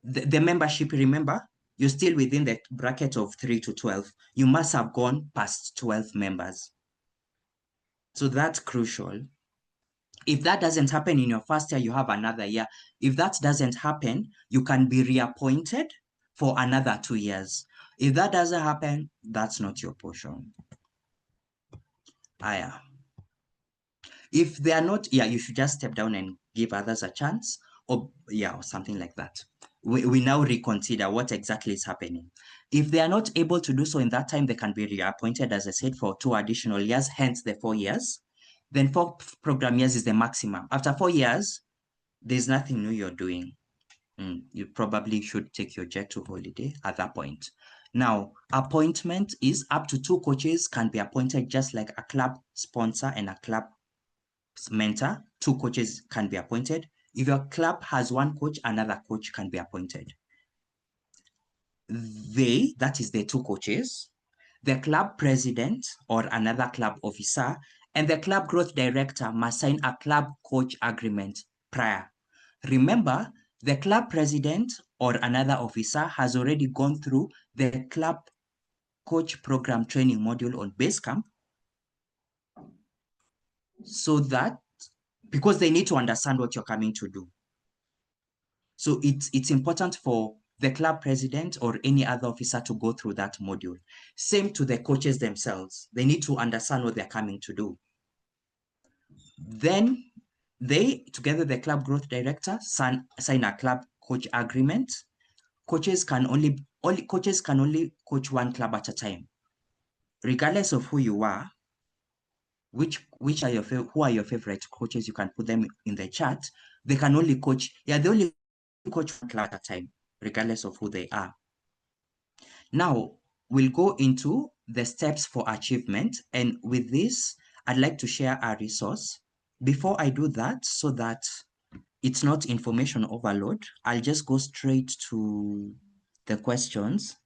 The membership, remember, you're still within the bracket of 3 to 12. You must have gone past 12 members. So that's crucial. If that doesn't happen in your first year, you have another year. If that doesn't happen, you can be reappointed for another 2 years. If that doesn't happen, that's not your portion. If they are not, you should just step down and give others a chance, or something like that. We now reconsider what exactly is happening. If they are not able to do so in that time, they can be reappointed, as I said, for 2 additional years, hence the 4 years. Then 4 program years is the maximum. After 4 years, there's nothing new you're doing. You probably should take your jet to holiday at that point. Now, appointment is up to 2 coaches can be appointed, just like a club sponsor and a club mentor. 2 coaches can be appointed. If your club has 1 coach, another coach can be appointed. That is the 2 coaches, the club president or another club officer, and the club growth director must sign a club coach agreement prior. Remember, the club president or another officer has already gone through the club coach program training module on Basecamp, so that, because they need to understand what you're coming to do. So it's important for the club president or any other officer to go through that module. Same to the coaches themselves. They need to understand what they're coming to do. Then they, together the club growth director, sign a club coach agreement. Coaches can only coach 1 club at a time. Regardless of who you are, who are your favorite coaches, you can put them in the chat. They can only coach, they only coach 1 club at a time, regardless of who they are. Now, we'll go into the steps for achievement. And with this, I'd like to share a resource. Before I do that, so that it's not information overload, I'll just go straight to the questions.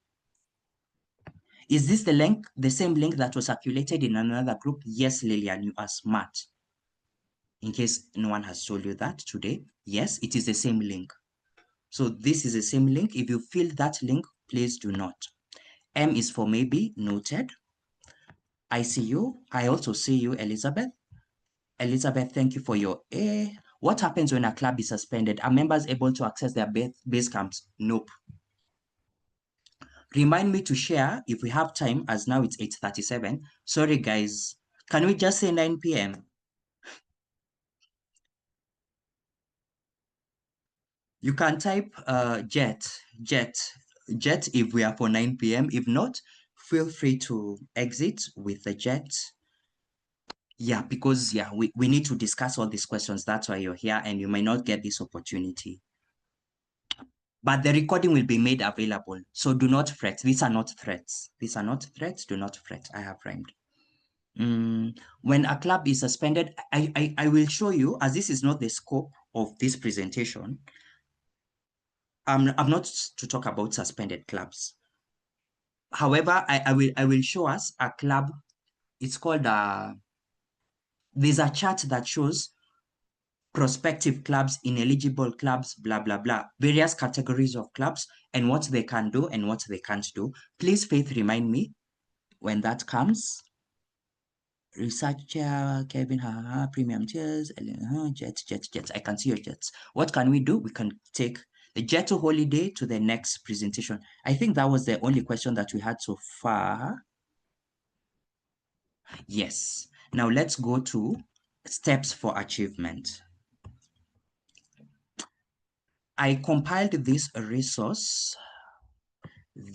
Is this the link, the same link that was circulated in another group? Yes, Lillian, you are smart. In case no one has told you that today, yes, it is the same link. So this is the same link. If you feel that link, please do not. M is for maybe, noted. I see you. I also see you, Elizabeth. Elizabeth, thank you for your A. What happens when a club is suspended? Are members able to access their base camps? Nope. Remind me to share if we have time, as now it's 8:37. Sorry, guys. Can we just say 9 p.m.? You can type jet if we are for 9 p.m. If not, feel free to exit with the jet. Yeah, because we need to discuss all these questions. That's why you're here, and you may not get this opportunity. But the recording will be made available. So do not fret. These are not threats. These are not threats. Do not fret. I have rhymed. When a club is suspended, I will show you, as this is not the scope of this presentation. I'm not to talk about suspended clubs. However, I will show us a club. It's called there's a chart that shows prospective clubs, ineligible clubs, blah, blah, blah, various categories of clubs and what they can do and what they can't do. Please, Faith, remind me when that comes. Researcher, Kevin, premium tiers, jets. I can see your jets. What can we do? We can take the jet to holiday to the next presentation. I think that was the only question that we had so far. Yes. Now let's go to steps for achievement. I compiled this resource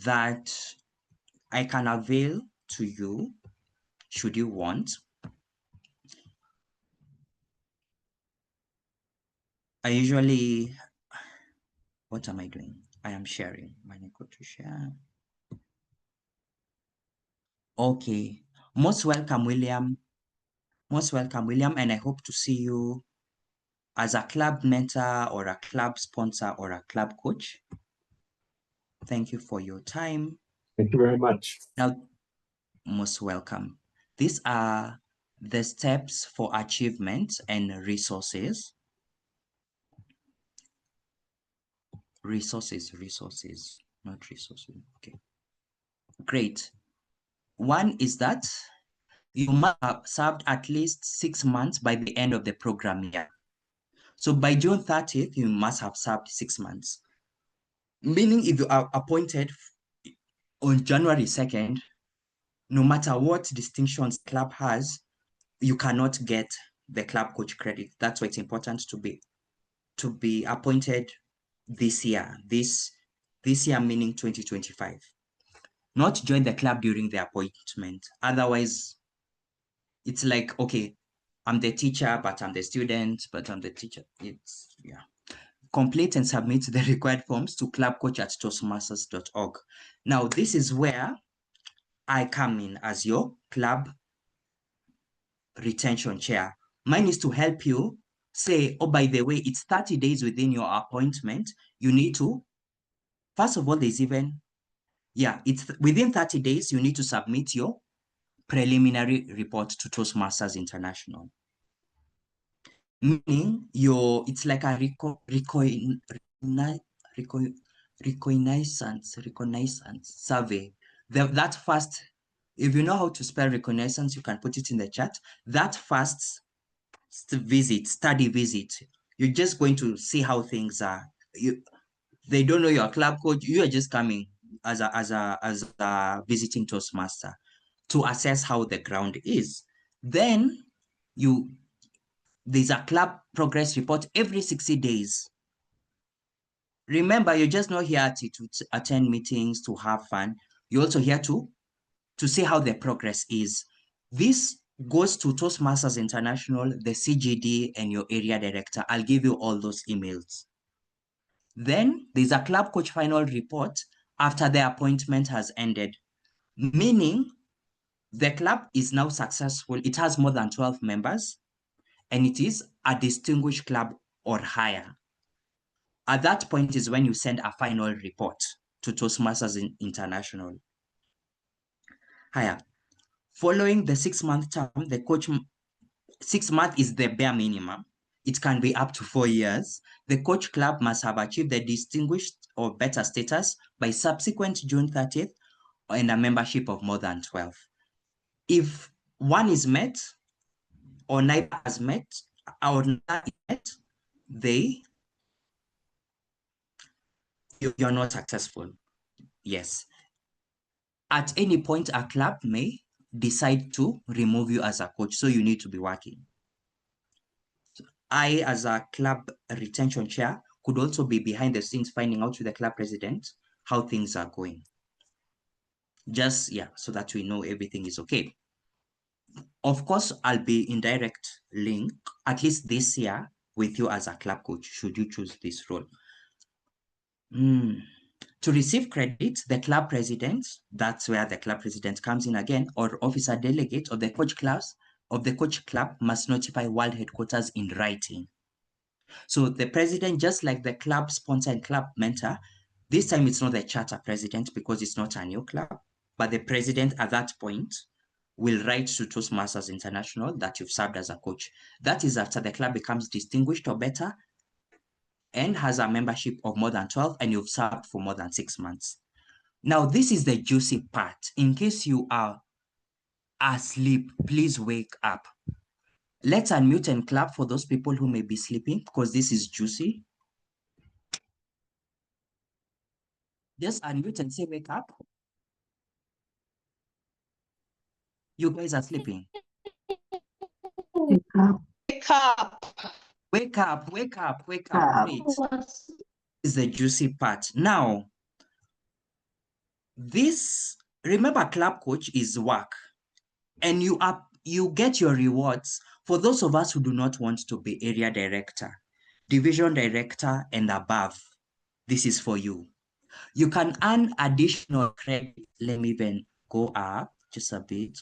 that I can avail to you should you want. I usually, what am I doing? I am sharing. I go to share. Okay. Most welcome, William. Most welcome, William. And I hope to see you as a club mentor or a club sponsor or a club coach. Thank you for your time. Thank you very much. Now, most welcome. These are the steps for achievement and resources. Resources, not resources. Okay. Great. One is that you must have served at least 6 months by the end of the program year. So by June 30th, you must have served 6 months. Meaning if you are appointed on January 2nd, no matter what distinctions club has, you cannot get the club coach credit. That's why it's important to be appointed this year, this year meaning 2025. Not join the club during the appointment. Otherwise, it's like, okay, I'm the teacher, but I'm the student, but I'm the teacher. It's, yeah. Complete and submit the required forms to clubcoach@toastmasters.org. Now, this is where I come in as your club retention chair. Mine is to help you say, oh, by the way, it's 30 days within your appointment. You need to, first of all, there's even, yeah, it's within 30 days, you need to submit your preliminary report to Toastmasters International. Meaning it's like a reconnaissance survey. That first, if you know how to spell reconnaissance, you can put it in the chat. That first study visit, you're just going to see how things are. They don't know your club coach. You are just coming as a visiting Toastmaster to assess how the ground is. Then there's a club progress report every 60 days. Remember, you're just not here to attend meetings, to have fun. You're also here to see how the progress is. This goes to Toastmasters International, the CGD, and your area director. I'll give you all those emails. Then there's a club coach final report after the appointment has ended, meaning the club is now successful. It has more than 12 members, and it is a distinguished club or higher. At that point is when you send a final report to Toastmasters International. Higher. Following the 6-month term, the coach, 6 months is the bare minimum. It can be up to 4 years. The coach club must have achieved the distinguished or better status by subsequent June 30th and a membership of more than 12. If one is met or neither has met, or neither is met, you're not successful. Yes. At any point, a club may decide to remove you as a coach, so you need to be working. I, as a club retention chair, could also be behind the scenes finding out with the club president how things are going. Just, yeah, so that we know everything is okay. Of course, I'll be in direct link, at least this year, with you as a club coach, should you choose this role. To receive credit, the club president, that's where the club president comes in again, or officer delegate of the coach club must notify world headquarters in writing. So the president, just like the club sponsor and club mentor, this time it's not the charter president because it's not a new club, but the president at that point will write to Toastmasters International that you've served as a coach. That is after the club becomes distinguished or better and has a membership of more than 12 and you've served for more than 6 months. Now, this is the juicy part. In case you are asleep, please wake up. Let's unmute and clap for those people who may be sleeping because this is juicy. Just unmute and say, wake up. You guys are sleeping. Wake up. Wake up. Wake up, wake up, wake up. Great. This is the juicy part. Now, remember, club coach is work. And you get your rewards. For those of us who do not want to be area director, division director, and above, this is for you. You can earn additional credit. Let me even go up just a bit.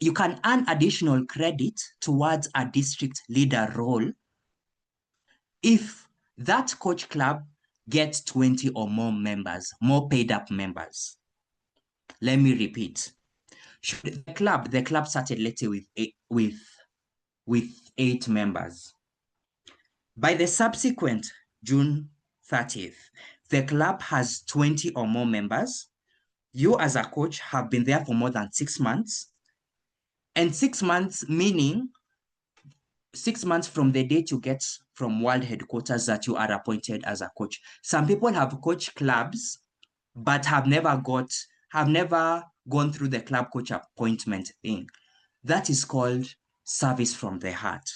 You can earn additional credit towards a district leader role if that coach club gets 20 or more members, more paid up members. Let me repeat. Should the club started, let's say, with 8 members. By the subsequent June 30th, the club has 20 or more members. You as a coach have been there for more than 6 months. And 6 months meaning 6 months from the date you get from world headquarters that you are appointed as a coach. Some people have coached clubs, but have never gone through the club coach appointment thing. That is called service from the heart.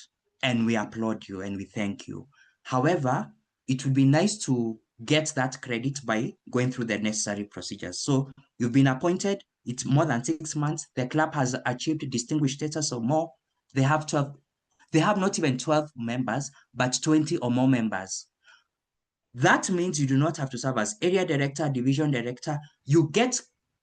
And we applaud you and we thank you. However, it would be nice to get that credit by going through the necessary procedures. So you've been appointed, it's more than 6 months, the club has achieved distinguished status or more, they have not even 12 members, but 20 or more members. That means you do not have to serve as area director, division director. You get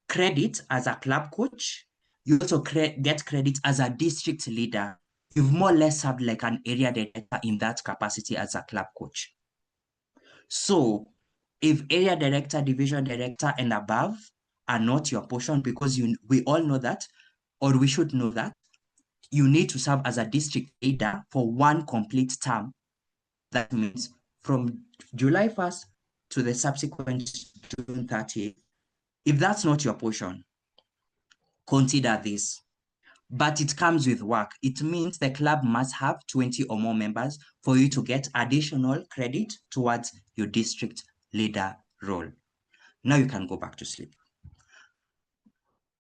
credit as a club coach. You also get credit as a district leader. You've more or less served like an area director in that capacity as a club coach. So if area director, division director, and above are not your portion, because we all know that, or we should know that, you need to serve as a district leader for one complete term. That means from July 1st to the subsequent June 30th. If that's not your portion, consider this. But it comes with work. It means the club must have 20 or more members for you to get additional credit towards your district leader role. Now you can go back to sleep.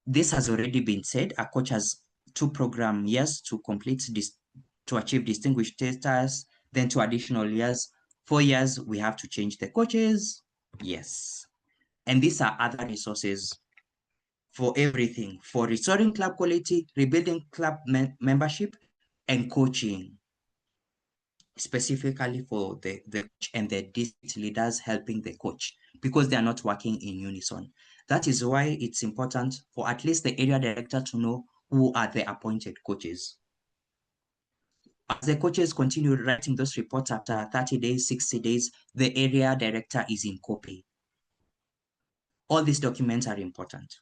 This has already been said. A coach has 2 program years to complete this, to achieve distinguished status, then 2 additional years. 4 years, we have to change the coaches. Yes. And these are other resources for everything, for restoring club quality, rebuilding club membership, and coaching, specifically for the coach and the district leaders helping the coach, because they are not working in unison. That is why it's important for at least the area director to know who are the appointed coaches. As the coaches continue writing those reports after 30 days, 60 days, the area director is in copy. All these documents are important.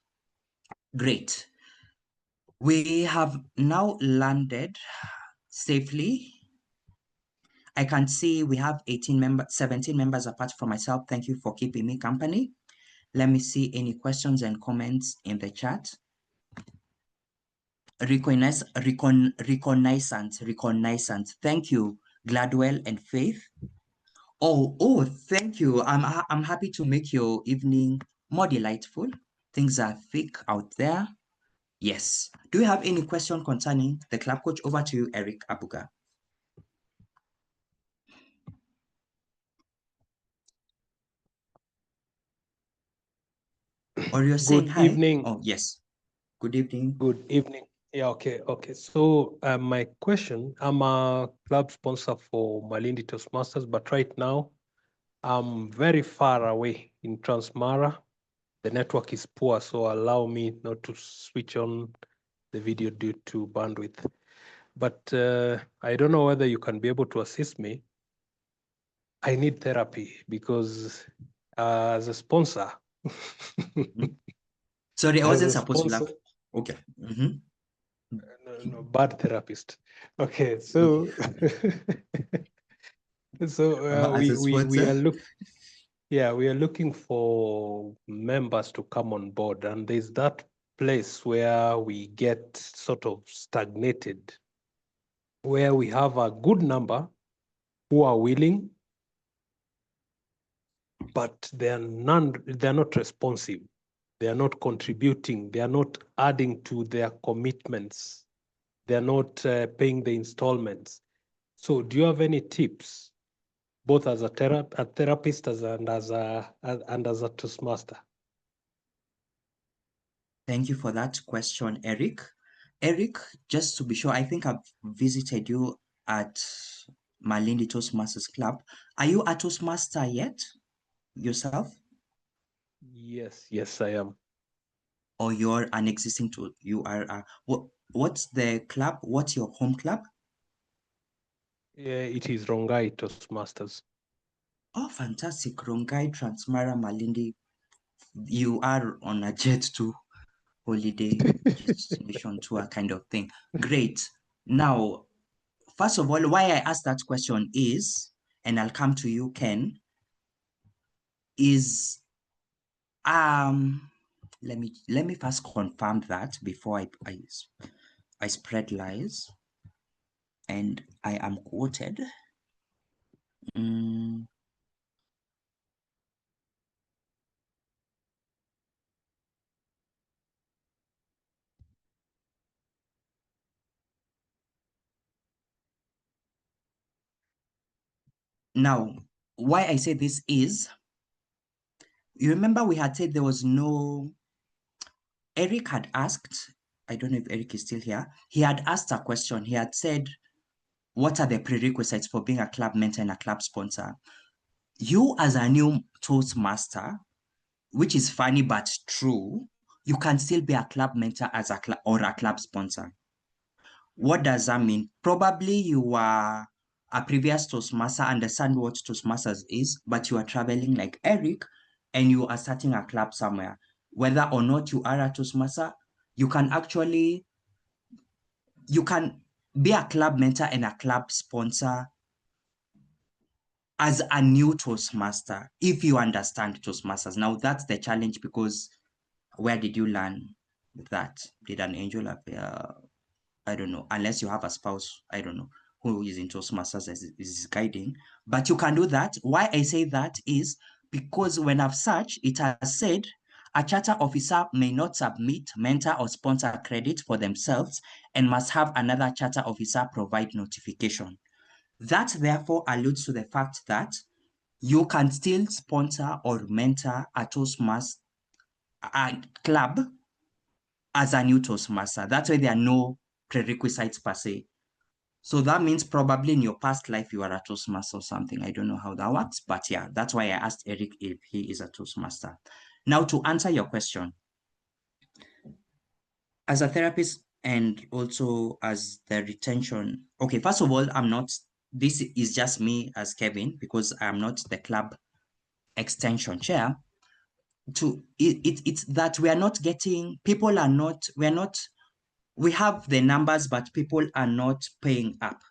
Great. We have now landed safely. I can see we have 17 members apart from myself. Thank you for keeping me company. Let me see any questions and comments in the chat. Reconnaissance. Thank you, Gladwell and Faith. Oh, thank you. I'm happy to make your evening more delightful. Things are thick out there. Yes. Do you have any question concerning the club coach? Over to you, Eric Abuga. Or you're saying Good hi? evening. Oh, yes. Good evening. Good evening. Yeah, okay. So my question, I'm a club sponsor for Malindi Toastmasters, but right now I'm very far away in Transmara. The network is poor, so allow me not to switch on the video due to bandwidth. But I don't know whether you can be able to assist me. I need therapy because as a sponsor. Sorry, I wasn't supposed to laugh. Okay. No, bad therapist. Okay, so so we are looking for members to come on board, and there's that place where we get sort of stagnated, where we have a good number who are willing, but they're not responsive. They are not contributing. They are not adding to their commitments. They're not paying the installments. So do you have any tips, both as a therapist and as a Toastmaster? Thank you for that question, Eric. Eric, just to be sure, I think I've visited you at Malindi Toastmasters Club. Are you a Toastmaster yet, yourself? Yes, I am. Or you're an existing you are what's the club? What's your home club? Yeah, it is Rongai Toastmasters. Oh, fantastic. Rongai, Transmara, Malindi. You are on a jet to holiday destination tour kind of thing. Great. Now, first of all, why I asked that question is, and I'll come to you, Ken, is let me first confirm that before I spread lies and I am quoted. Mm. Now, why I say this is, you remember we had said there was no, Eric had asked, I don't know if Eric is still here, he had asked a question. He had said, what are the prerequisites for being a club mentor and a club sponsor? You as a new Toastmaster, which is funny but true, you can still be a club mentor as a or a club sponsor. What does that mean? Probably you are a previous Toastmaster, understand what Toastmasters is, but you are traveling like Eric and you are starting a club somewhere. Whether or not you are a Toastmaster, you can be a club mentor and a club sponsor as a new Toastmaster, if you understand Toastmasters. Now that's the challenge, because where did you learn that? Did an angel appear? I don't know, unless you have a spouse, I don't know, who is in Toastmasters is guiding, but you can do that. Why I say that is because when I've searched, it has said a charter officer may not submit mentor or sponsor credit for themselves and must have another charter officer provide notification. That therefore alludes to the fact that you can still sponsor or mentor a Toastmaster club as a new Toastmaster. That's why there are no prerequisites per se. So that means probably in your past life, you are a Toastmaster or something. I don't know how that works, but yeah, that's why I asked Eric if he is a Toastmaster. Now, to answer your question, as a therapist and also as the retention, okay, first of all, this is just me as Kevin, because I'm not the club extension chair. It's that we are not getting, we have the numbers, but people are not paying up.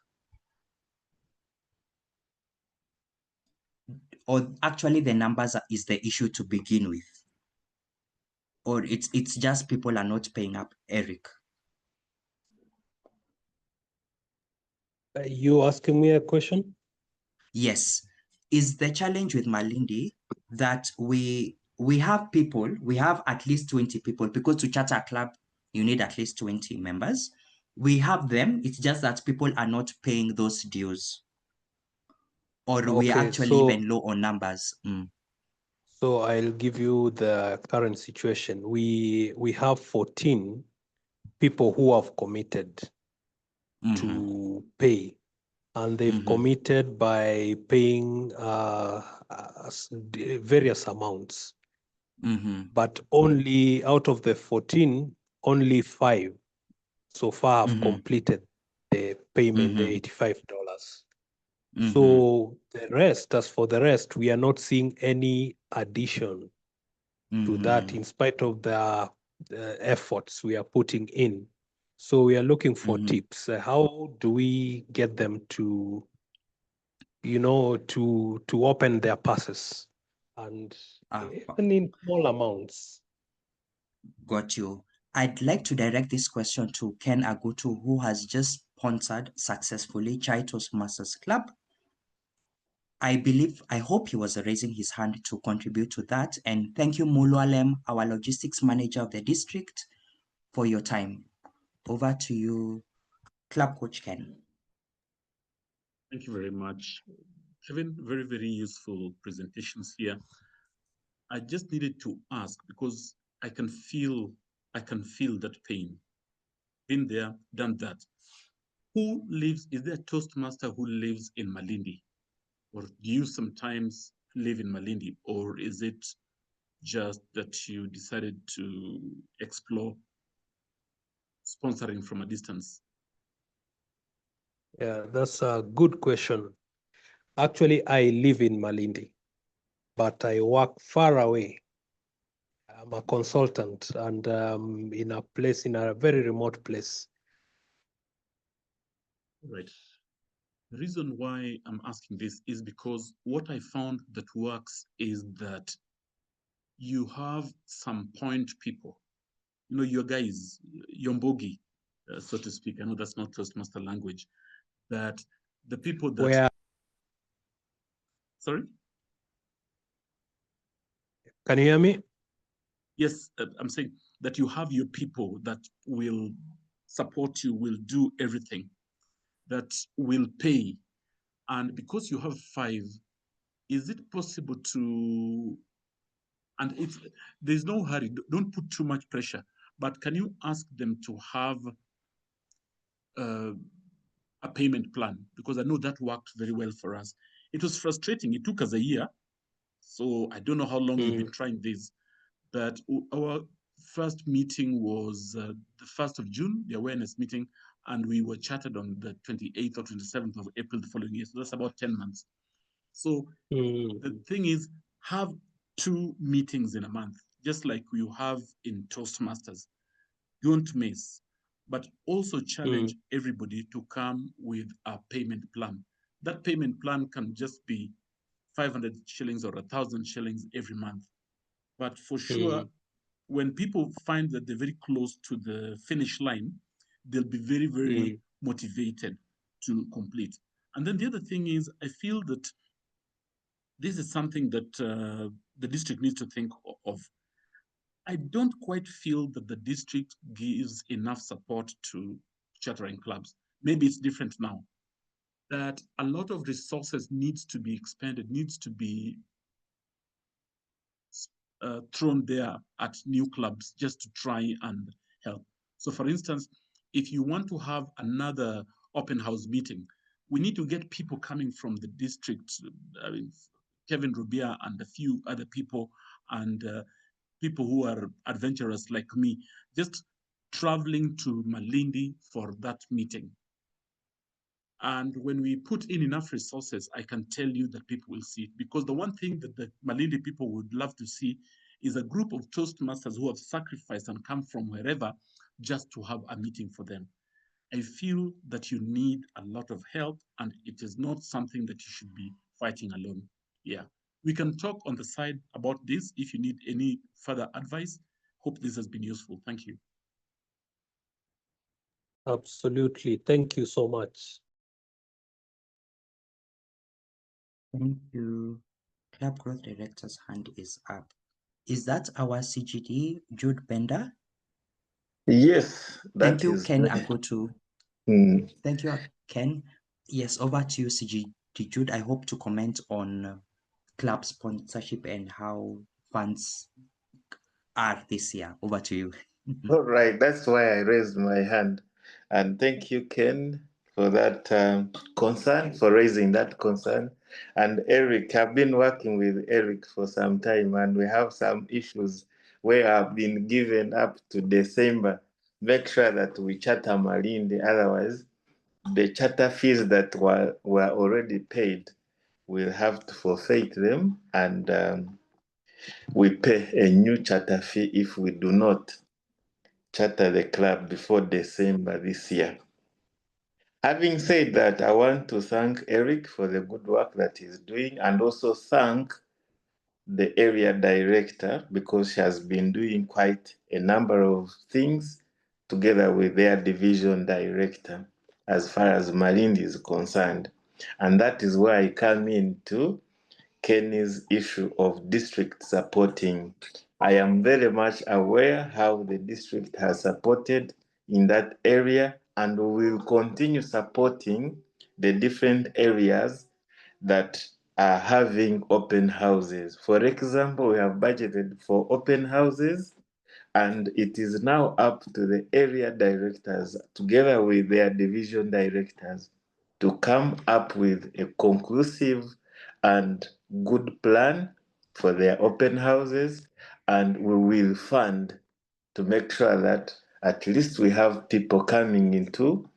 Or actually the numbers is the issue to begin with. Or it's just people are not paying up, Eric. You asking me a question? Yes. Is the challenge with Malindi that we have people, we have at least 20 people, because to charter a club, you need at least 20 members. We have them, it's just that people are not paying those dues. Or we are actually even low on numbers. So I'll give you the current situation. We have 14 people who have committed to pay, and they've committed by paying various amounts. But only out of the 14, only 5 so far have completed the payment, the $85. So the rest, as for the rest, we are not seeing any addition to that in spite of the efforts we are putting in. So we are looking for tips. How do we get them to, to open their purses, and even in small amounts? Got you. I'd like to direct this question to Ken Agutu, who has just sponsored successfully Chai Toastmasters Club. I hope he was raising his hand to contribute to that. And thank you, Mulualem, our logistics manager of the district, for your time. Over to you, Club Coach Ken. Thank you very much. Kevin, very, very useful presentations here. I just needed to ask, because I can feel that pain. Been there, done that. Is there a Toastmaster who lives in Malindi? Or do you sometimes live in Malindi? Or is it just that you decided to explore sponsoring from a distance? Yeah, that's a good question. Actually, I live in Malindi, but I work far away. I'm a consultant, and in a very remote place. Right. The reason why I'm asking this is because what I found that works is that you have some point people, your guys, Yombogi, so to speak. I know that's not Toastmaster language, that the people that Sorry? Can you hear me? Yes, I'm saying that you have your people that will support you, will do everything, that will pay. And because you have 5, is it possible to, and there's no hurry, don't put too much pressure, but can you ask them to have a payment plan? Because I know that worked very well for us. It was frustrating. It took us a year. So I don't know how long we've been trying this, but our first meeting was the 1st of June, the awareness meeting, and we were chatted on the 28th or 27th of April the following year. So that's about 10 months. So the thing is, have 2 meetings in a month, just like you have in Toastmasters. Don't miss, but also challenge everybody to come with a payment plan. That payment plan can just be 500 shillings or 1,000 shillings every month. But for sure, when people find that they're very close to the finish line, they'll be very, very motivated to complete. And then the other thing is, I feel that this is something that the district needs to think of. I don't quite feel that the district gives enough support to chartering clubs. Maybe it's different now. That a lot of resources needs to be expended, needs to be thrown there at new clubs just to try and help. So for instance, if you want to have another open house meeting, we need to get people coming from the district, I mean, Kevin Rubia and a few other people, and people who are adventurous like me, just traveling to Malindi for that meeting. And when we put in enough resources, I can tell you that people will see it. Because the one thing that the Malindi people would love to see is a group of Toastmasters who have sacrificed and come from wherever just to have a meeting for them. I feel that you need a lot of help, and it is not something that you should be fighting alone. Yeah. We can talk on the side about this if you need any further advice. Hope this has been useful. Thank you. Absolutely. Thank you so much. Thank you. Club Growth Director's hand is up. Is that our CGD, Jude Bender? Yes, Thank that you, is. Ken Agotu. Thank you, Ken. Yes, over to you, CGD Jude. I hope to comment on club sponsorship and how funds are this year. Over to you. All right, that's why I raised my hand. And thank you, Ken, for that concern, for raising that concern. And Eric, I've been working with Eric for some time, and we have some issues where I've been given up to December. Make sure that we charter Malindi, otherwise, the charter fees that were already paid, we'll have to forfeit them, and we pay a new charter fee if we do not charter the club before December this year. Having said that, I want to thank Eric for the good work that he's doing, and also thank the area director because she has been doing quite a number of things together with their division director as far as Malindi is concerned. And that is where I come into Kenny's issue of district supporting. I am very much aware how the district has supported in that area, and we will continue supporting the different areas that are having open houses. For example, we have budgeted for open houses, and it is now up to the area directors together with their division directors to come up with a conclusive and good plan for their open houses, and we will fund to make sure that at least we have people coming into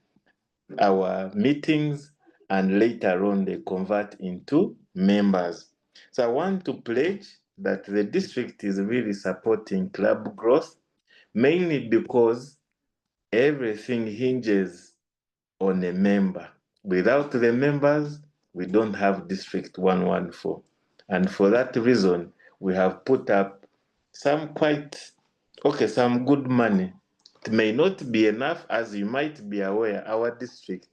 our meetings and later on they convert into members. So I want to pledge that the district is really supporting club growth, mainly because everything hinges on a member. Without the members, we don't have District 114. And for that reason, we have put up some good money. It may not be enough, as you might be aware, our district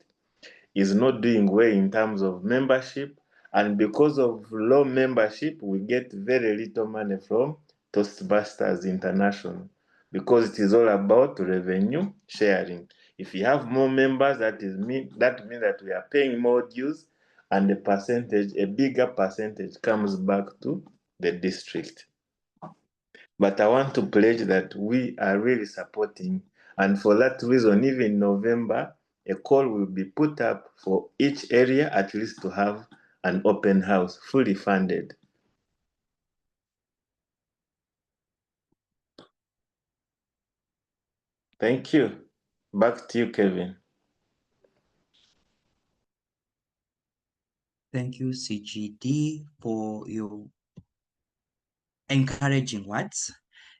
is not doing well in terms of membership, And because of low membership, we get very little money from Toastmasters International because it is all about revenue sharing. If you have more members, that means that we are paying more dues, and a bigger percentage comes back to the district. But I want to pledge that we are really supporting, and for that reason, even in November, a call will be put up for each area at least to have an open house, fully funded. Thank you. Back to you, Kevin. Thank you, CGD, for your encouraging words.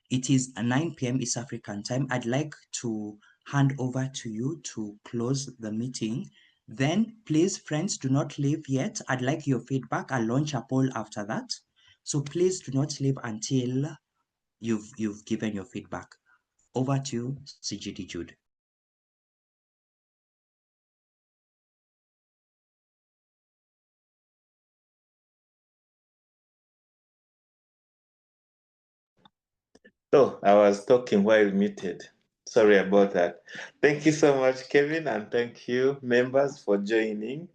It is 9 p.m. East African time. I'd like to hand over to you to close the meeting. Then, please, friends, do not leave yet. I'd like your feedback. I'll launch a poll after that. So please do not leave until you've given your feedback. Over to you, CGD Jude. So I was talking while muted. Sorry about that. Thank you so much, Kevin, and thank you, members, for joining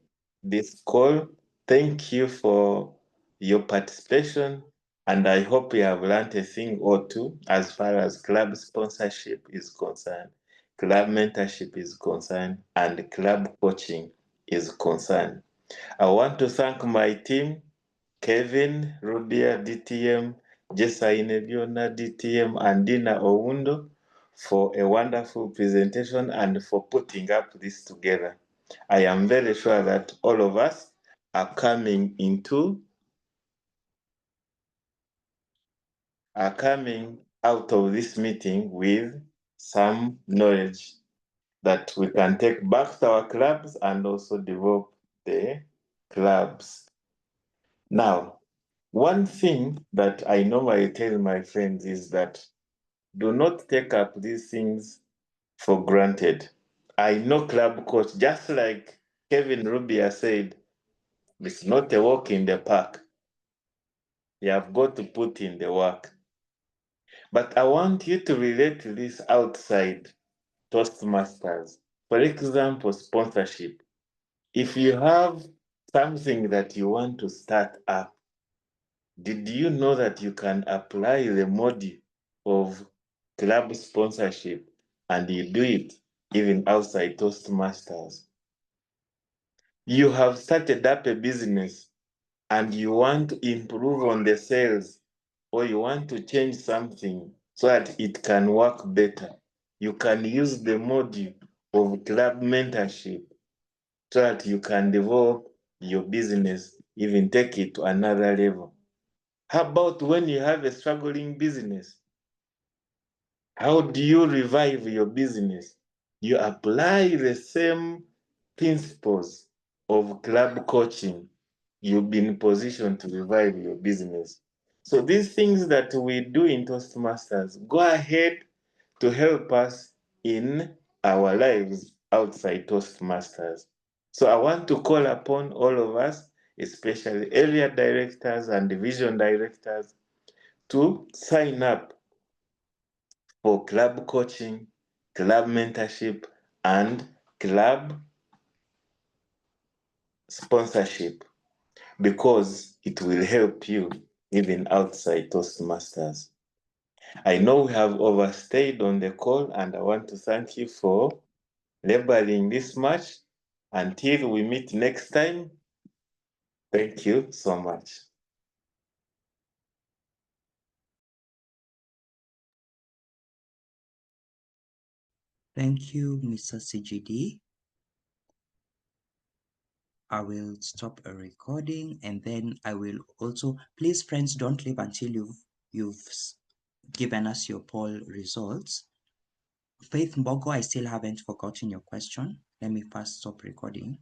this call. Thank you for your participation, and I hope you have learned a thing or two as far as club sponsorship is concerned, club mentorship is concerned, and club coaching is concerned. I want to thank my team, Kevin, Rubia, DTM, Jessa Inebiona, DTM, and Dina Owundo, for a wonderful presentation and for putting up this together. I am very sure that all of us are coming out of this meeting with some knowledge that we can take back to our clubs and also develop the clubs. Now, one thing that I normally tell my friends is that do not take up these things for granted. I know club coach, just like Kevin Rubia said, it's not a walk in the park. You have got to put in the work. But I want you to relate to this outside Toastmasters. For example, sponsorship. If you have something that you want to start up, did you know that you can apply the module of club sponsorship and you do it even outside Toastmasters? You have started up a business and you want to improve on the sales, or you want to change something so that it can work better. You can use the module of club mentorship so that you can develop your business, even take it to another level. How about when you have a struggling business? How do you revive your business? You apply the same principles of club coaching. You'll be in position to revive your business. So these things that we do in Toastmasters go ahead to help us in our lives outside Toastmasters. So I want to call upon all of us, especially area directors and division directors, to sign up for club coaching, club mentorship, and club sponsorship, because it will help you even outside Toastmasters. I know we have overstayed on the call, and I want to thank you for laboring this much. Until we meet next time, thank you so much. Thank you, Mr. CGD. I will stop a recording, and then I will also, please friends, don't leave until you've given us your poll results. Faith Mbogo, I still haven't forgotten your question. Let me first stop recording.